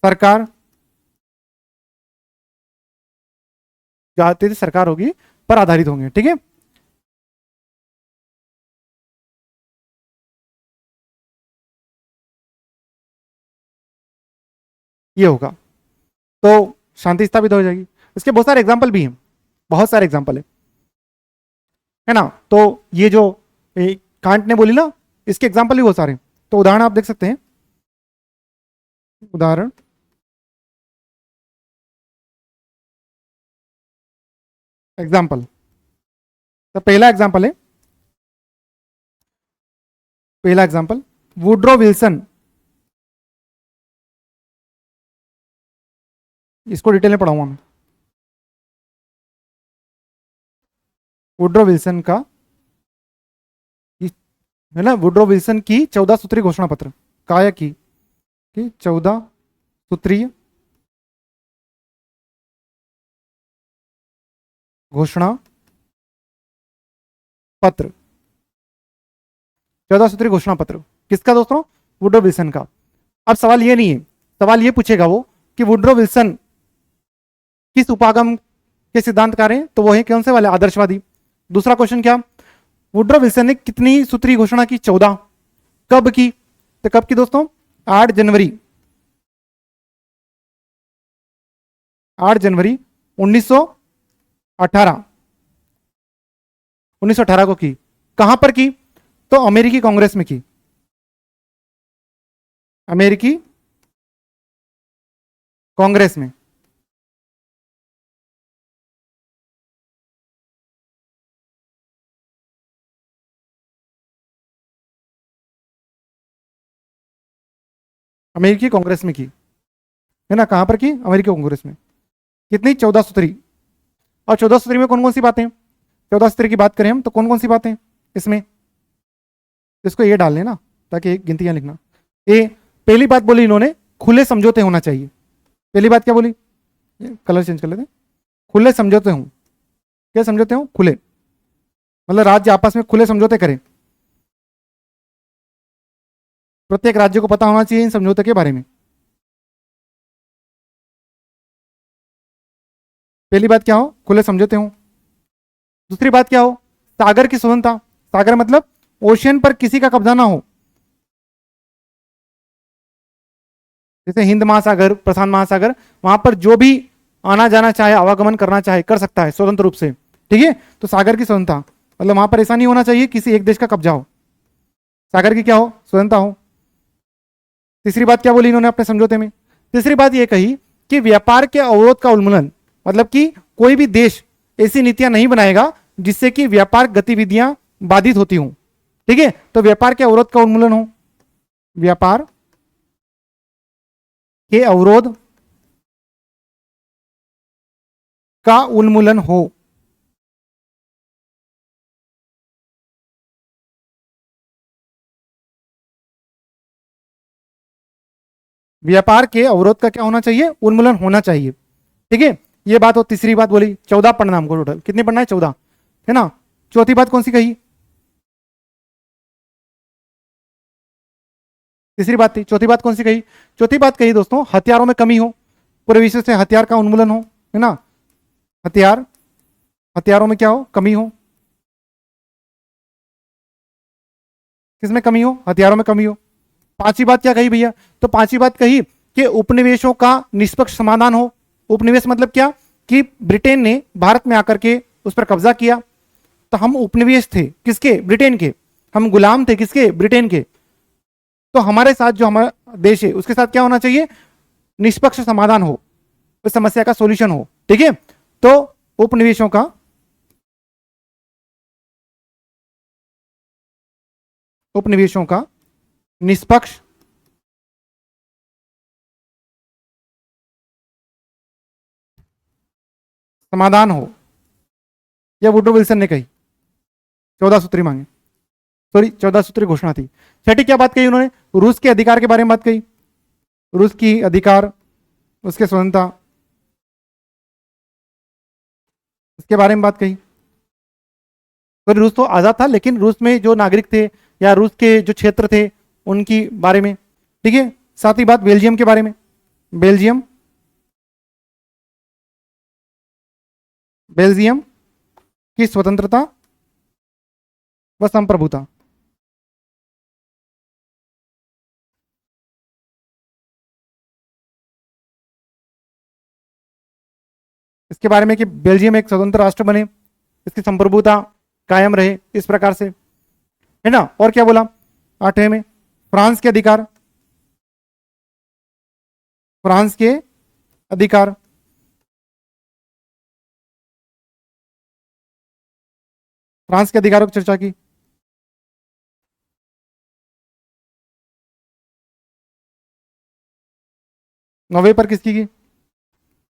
सरकार, जो आतिथ्य सरकार होगी पर आधारित होंगे। ठीक है, ये होगा तो शांति स्थापित हो जाएगी। इसके बहुत सारे एग्जाम्पल भी हैं, बहुत सारे एग्जाम्पल है ना। तो ये जो कांट ने बोली ना, इसके एग्जाम्पल भी बहुत सारे, तो उदाहरण आप देख सकते हैं। उदाहरण, एग्जाम्पल, तो पहला एग्जाम्पल है, पहला एग्जाम्पल वुड्रो विल्सन, इसको डिटेल में पढ़ाऊंगा मैं। वुड्रो विल्सन का, है ना, वुड्रो विल्सन की 14 सूत्रीय घोषणा पत्र, काया की 14 सूत्रीय घोषणा पत्र, 14 सूत्रीय घोषणा पत्र किसका दोस्तों, वुड्रो विल्सन का। अब सवाल ये नहीं है, सवाल ये पूछेगा वो कि वुड्रो विल्सन किस उपागम के सिद्धांतकार हैं, तो वो है कौन से वाले, आदर्शवादी। दूसरा क्वेश्चन क्या, वुड्रो विल्सन ने कितनी सूत्रीय घोषणा की, 14। कब की, तो कब की दोस्तों, 8 जनवरी, 8 जनवरी 1918, 1918 को की। कहां पर की, तो अमेरिकी कांग्रेस में की, अमेरिकी कांग्रेस में। अमेरिकी कांग्रेस में की, है ना, कहां पर की, अमेरिकी कांग्रेस में। कितनी? 14 सूत्री। और 14 सूत्री में कौन कौन सी बातें? 14 सूत्री की बात करें हम तो कौन कौन सी बातें इसमें? इसको ये डाल लेना ताकि गिनतियां लिखना। ए, पहली बात बोली इन्होंने खुले समझौते होना चाहिए। पहली बात क्या बोली? कलर चेंज कर लेते, खुले समझौते हों। क्या समझौते हों? खुले, मतलब राज्य आपस में खुले समझौते करें। प्रत्येक राज्य को पता होना चाहिए इन समझौते के बारे में। पहली बात क्या हो? खुले समझौते हों। दूसरी बात क्या हो? सागर की स्वतंत्रता। सागर मतलब ओशियन पर किसी का कब्जा ना हो। जैसे हिंद महासागर, प्रशांत महासागर, वहां पर जो भी आना जाना चाहे, आवागमन करना चाहे कर सकता है स्वतंत्र रूप से। ठीक है, तो सागर की स्वतंत्रता मतलब वहां पर ऐसा नहीं होना चाहिए किसी एक देश का कब्जा हो। सागर की क्या हो? स्वतंत्रता हो। तीसरी बात क्या बोली इन्होंने अपने समझौते में? तीसरी बात यह कही कि व्यापार के अवरोध का उन्मूलन, मतलब कि कोई भी देश ऐसी नीतियां नहीं बनाएगा जिससे कि व्यापार गतिविधियां बाधित होती हों। ठीक है, तो व्यापार के अवरोध का उन्मूलन हो, व्यापार के अवरोध का उन्मूलन हो। व्यापार के अवरोध का क्या होना चाहिए? उन्मूलन होना चाहिए। ठीक है, ये बात हो। तीसरी बात बोली 14 पढ़ना हमको, टोटल कितने पढ़ना है? 14, है ना। चौथी बात कौन सी कही? तीसरी बात थी, चौथी बात कौन सी कही? चौथी बात कही दोस्तों, हथियारों में कमी हो, पूरे विश्व से हथियार का उन्मूलन हो, है ना। हथियार, हथियारों में क्या हो? कमी हो। किसमें कमी हो? हथियारों में कमी हो। पांचवी बात क्या कही भैया? तो पांचवी बात कही कि उपनिवेशों का निष्पक्ष समाधान हो। उपनिवेश मतलब क्या? कि ब्रिटेन ने भारत में आकर के उस पर कब्जा किया, तो हम उपनिवेश थे किसके? ब्रिटेन के। हम गुलाम थे किसके? ब्रिटेन के। तो हमारे साथ जो हमारा देश है उसके साथ क्या होना चाहिए? निष्पक्ष समाधान हो, उस समस्या का सॉल्यूशन हो। ठीक है, तो उपनिवेशों का, उपनिवेशों का निष्पक्ष समाधान हो, यह वुड्रो विल्सन ने कही। 14 सूत्री मांगे, सॉरी 14 सूत्री घोषणा थी। छठी क्या बात कही उन्होंने? रूस के अधिकार के बारे में बात कही। रूस की अधिकार, उसके स्वतंत्रता, उसके बारे में बात कही। तो रूस तो आजाद था, लेकिन रूस में जो नागरिक थे या रूस के जो क्षेत्र थे उनकी बारे में। ठीक है, साथ ही बात बेल्जियम के बारे में। बेल्जियम, बेल्जियम की स्वतंत्रता व संप्रभुता। इसके बारे में कि बेल्जियम एक स्वतंत्र राष्ट्र बने, इसकी संप्रभुता कायम रहे, इस प्रकार से, है ना। और क्या बोला? आठवें में फ्रांस के अधिकार, फ्रांस के अधिकार, फ्रांस के अधिकारों की चर्चा की। नौवे पर किसकी की?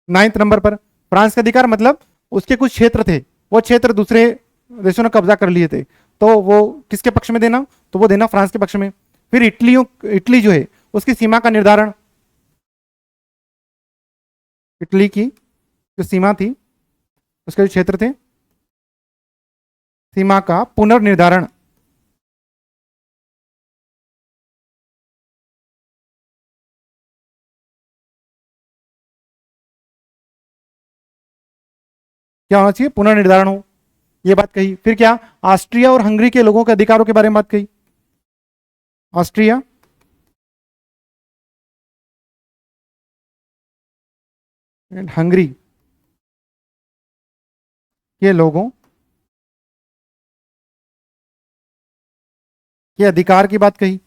9th नंबर पर फ्रांस के अधिकार मतलब उसके कुछ क्षेत्र थे, वो क्षेत्र दूसरे देशों ने कब्जा कर लिए थे, तो वो किसके पक्ष में देना? तो वो देना फ्रांस के पक्ष में। फिर इटली जो है उसकी सीमा का निर्धारण, इटली की जो सीमा थी, उसके जो क्षेत्र थे, सीमा का पुनर्निर्धारण। क्या होना चाहिए? पुनर्निर्धारण हो, ये बात कही। फिर क्या? ऑस्ट्रिया और हंगरी के लोगों के अधिकारों के बारे में बात कही। ऑस्ट्रिया एंड हंगरी के लोगों के अधिकार की बात कही।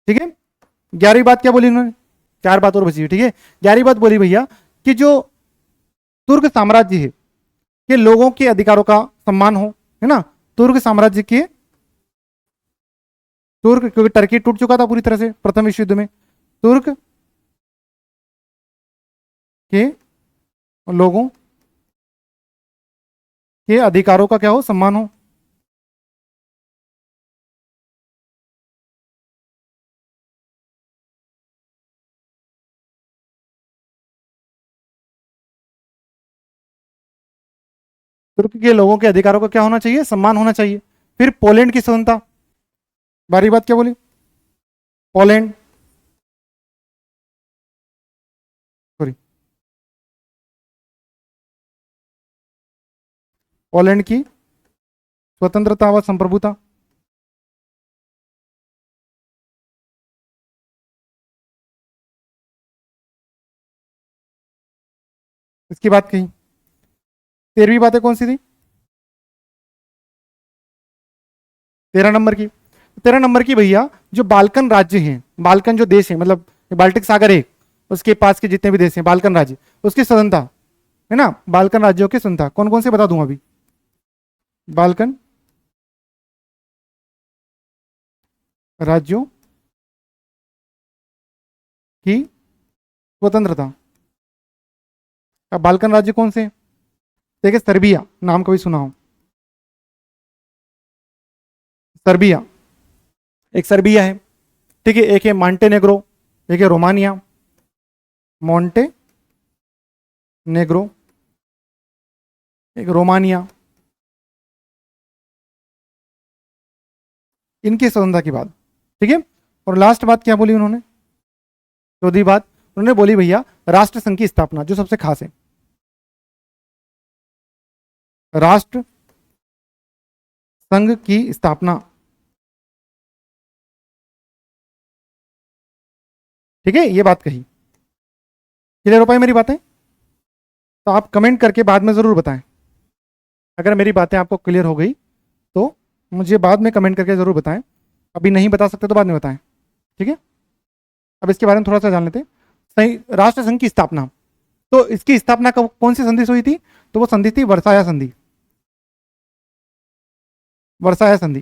ठीक है, 11वीं बात क्या बोली उन्होंने? 4 बात और बची है। ठीक है, 11वीं बात बोली भैया कि जो तुर्क साम्राज्य है के लोगों के अधिकारों का सम्मान हो, है ना। तुर्क साम्राज्य के तुर्क, क्योंकि टर्की टूट चुका था पूरी तरह से प्रथम विश्व युद्ध में। तुर्क के लोगों के अधिकारों का क्या हो, सम्मान हो। तुर्क के लोगों के अधिकारों का क्या होना चाहिए, सम्मान होना चाहिए। फिर पोलैंड की स्वतंत्रता, बारी बात क्या बोली, पोलैंड, सॉरी, पोलैंड की स्वतंत्रता व संप्रभुता। इसकी बात कही। 13वीं बातें कौन सी थी, 13 नंबर की। 13 नंबर की भैया, जो बाल्कन राज्य हैं, बाल्कन जो देश है, मतलब बाल्टिक सागर है, उसके पास के जितने भी देश हैं बाल्कन राज्य, उसकी स्वतंत्रता है ना, बाल्कन राज्यों की स्वतंत्रता कौन कौन से बता दूं अभी। बाल्कन राज्यों की स्वतंत्रता। अब बाल्कन राज्य कौन से हैं? देखिए, सर्बिया नाम कभी सुना हो, सर्बिया, एक सर्बिया है, ठीक है। एक है मॉन्टेनेग्रो, एक है रोमानिया, मॉन्टे नेग्रो, एक रोमानिया। इनकी स्वतंत्रता की बात, ठीक है। और लास्ट बात क्या बोली उन्होंने, 14वीं बात, उन्होंने बोली भैया राष्ट्र संघ की स्थापना, जो सबसे खास है, राष्ट्र संघ की स्थापना, ठीक है, ये बात कही। क्लियर हो पाई मेरी बातें, तो आप कमेंट करके बाद में जरूर बताएं, अगर मेरी बातें आपको क्लियर हो गई तो मुझे बाद में कमेंट करके जरूर बताएं, अभी नहीं बता सकते तो बाद में बताएं, ठीक है। अब इसके बारे में थोड़ा सा जान लेते हैं। सही, राष्ट्र संघ की स्थापना, तो इसकी स्थापना कब, कौन सी संधि से हुई थी, तो वो संधि थी वर्साया संधि, वर्साया संधि,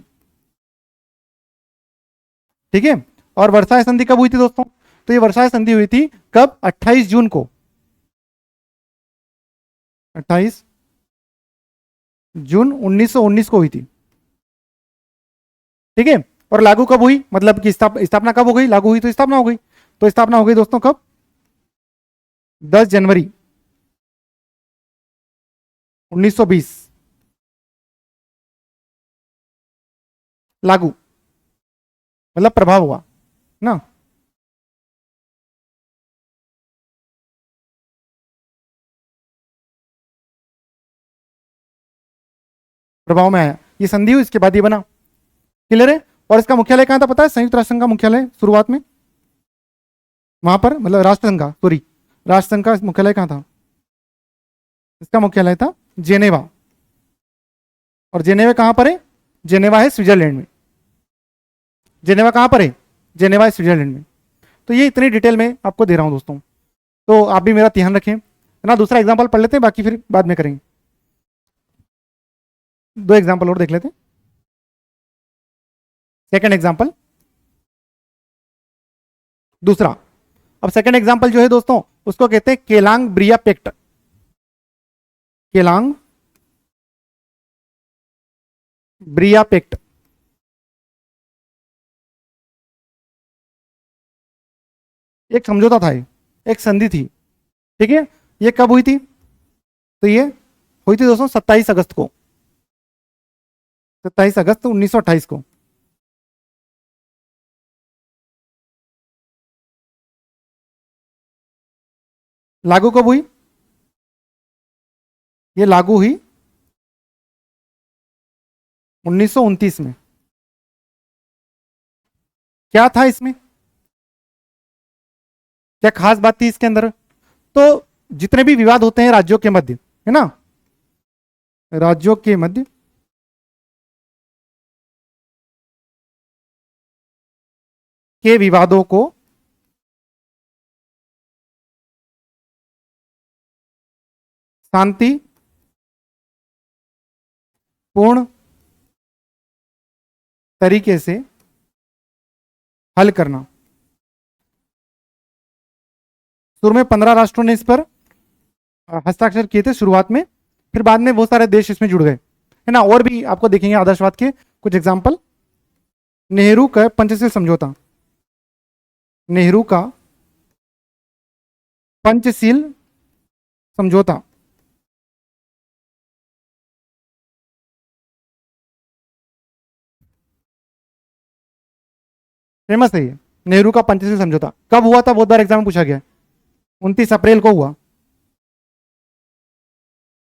ठीक है। और वर्साया संधि कब हुई थी दोस्तों, तो ये वर्साया संधि हुई थी कब, 28 जून को, 28 जून 1919 को हुई थी, ठीक है। और लागू कब हुई, मतलब कि स्थापना कब हो गई, लागू हुई तो स्थापना हो गई, तो स्थापना हो गई दोस्तों कब, 10 जनवरी 1920, लागू मतलब प्रभाव हुआ ना। प्रभाव में आया, ये संधि हुई, इसके बाद ये बना। क्लियर है। और इसका मुख्यालय कहां था पता है, संयुक्त राष्ट्र संघ का मुख्यालय शुरुआत में वहां पर, मतलब राष्ट्रसंघ का, सॉरी, राष्ट्रसंघ का मुख्यालय कहां था, इसका मुख्यालय था जेनेवा। और जेनेवा कहां पर है, जेनेवा है स्विट्जरलैंड में, जेनेवा कहां पर है, जेनेवा है स्विट्जरलैंड में। तो ये इतनी डिटेल में आपको दे रहा हूं दोस्तों, तो आप भी मेरा ध्यान रखें, है ना। दूसरा एग्जाम्पल पढ़ लेते हैं, बाकी फिर बाद में करेंगे। दो एग्जाम्पल और देख लेते हैं। सेकंड एग्जाम्पल, दूसरा, अब सेकंड एग्जाम्पल जो है दोस्तों, उसको कहते हैं केलांग ब्रिया पेक्ट, केलांग ब्रिया पेक्ट। एक समझौता था ये, एक संधि थी, ठीक है। ये कब हुई थी, तो ये हुई थी दोस्तों 27 अगस्त को, 27 अगस्त 1928 को। लागू कब हुई, ये लागू हुई 1929 में। क्या था इसमें, क्या खास बात थी इसके अंदर, तो जितने भी विवाद होते हैं राज्यों के मध्य, है ना, राज्यों के मध्य के विवादों को शांति पूर्ण तरीके से हल करना। शुरू में 15 राष्ट्रों ने इस पर हस्ताक्षर किए थे शुरुआत में, फिर बाद में बहुत सारे देश इसमें जुड़ गए, है ना। और भी आपको देखेंगे आदर्शवाद के कुछ एग्जाम्पल। नेहरू का पंचशील समझौता, नेहरू का पंचशील समझौता, फेमस है ये। नेहरू का पंचशील समझौता कब हुआ था, बहुत बार एग्जाम में पूछा गया। 29 अप्रैल को हुआ,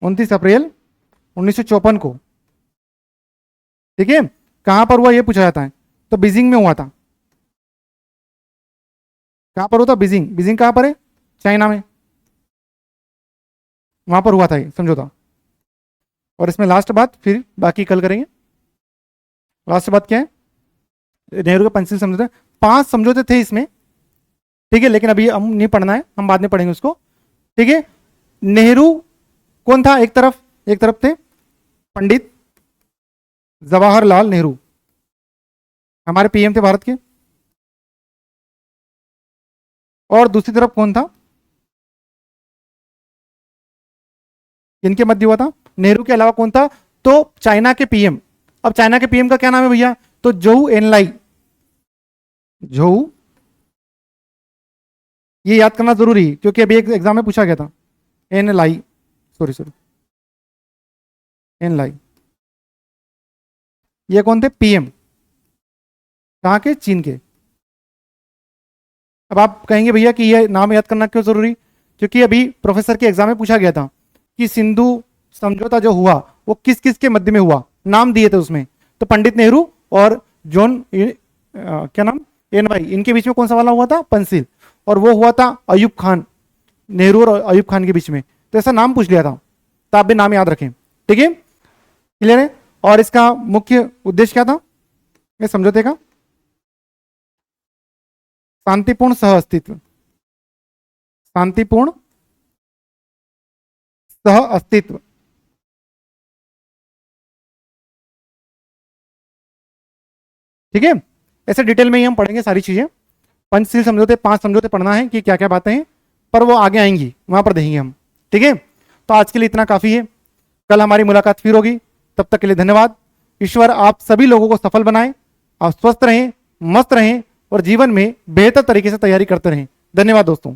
29 अप्रैल 1954 को, ठीक है। कहां पर हुआ ये पूछा जाता है, तो बीजिंग में हुआ था। कहां पर हुआ था, बीजिंग। बीजिंग कहां पर है, चाइना में, वहां पर हुआ था ये समझौता। और इसमें लास्ट बात, फिर बाकी कल करेंगे। लास्ट बात क्या है, नेहरू के पंचशील समझौते, 5 समझौते थे इसमें, ठीक है, लेकिन अभी हम नहीं पढ़ना है, हम बाद में पढ़ेंगे उसको, ठीक है। नेहरू कौन था, एक तरफ थे पंडित जवाहरलाल नेहरू, हमारे पीएम थे भारत के। और दूसरी तरफ कौन था, इनके मध्य हुआ था, नेहरू के अलावा कौन था, तो चाइना के पीएम। अब चाइना के पीएम का क्या नाम है भैया, तो जोऊ एनलाई, जोऊ, ये याद करना जरूरी क्योंकि अभी एक एग्जाम में पूछा गया था। एनलाई, सॉरी एनलाई, ये कौन थे, पीएम, कहां के, चीन के। अब आप कहेंगे भैया कि ये नाम याद करना क्यों जरूरी, क्योंकि अभी प्रोफेसर के एग्जाम में पूछा गया था कि सिंधु समझौता जो हुआ वो किस किस के मध्य में हुआ, नाम दिए थे उसमें, तो पंडित नेहरू और जॉन क्या नाम, एन वाई, इनके बीच में कौन सा वाला हुआ था, पंचशील। और वो हुआ था अयूब खान, नेहरू और अयूब खान के बीच में, तो ऐसा नाम पूछ लिया था, तो आप भी नाम याद रखें, ठीक है, क्लियर है। और इसका मुख्य उद्देश्य क्या था इस समझौते का, शांतिपूर्ण सह अस्तित्व, शांतिपूर्ण सह अस्तित्व, ठीक है। ऐसे डिटेल में ही हम पढ़ेंगे सारी चीजें। पंचशील समझौते, 5 समझौते पढ़ना है कि क्या क्या बातें हैं, पर वो आगे आएंगी, वहां पर देखेंगे हम, ठीक है। तो आज के लिए इतना काफी है, कल हमारी मुलाकात फिर होगी, तब तक के लिए धन्यवाद। ईश्वर आप सभी लोगों को सफल बनाए, आप स्वस्थ रहें, मस्त रहें और जीवन में बेहतर तरीके से तैयारी करते रहें। धन्यवाद दोस्तों।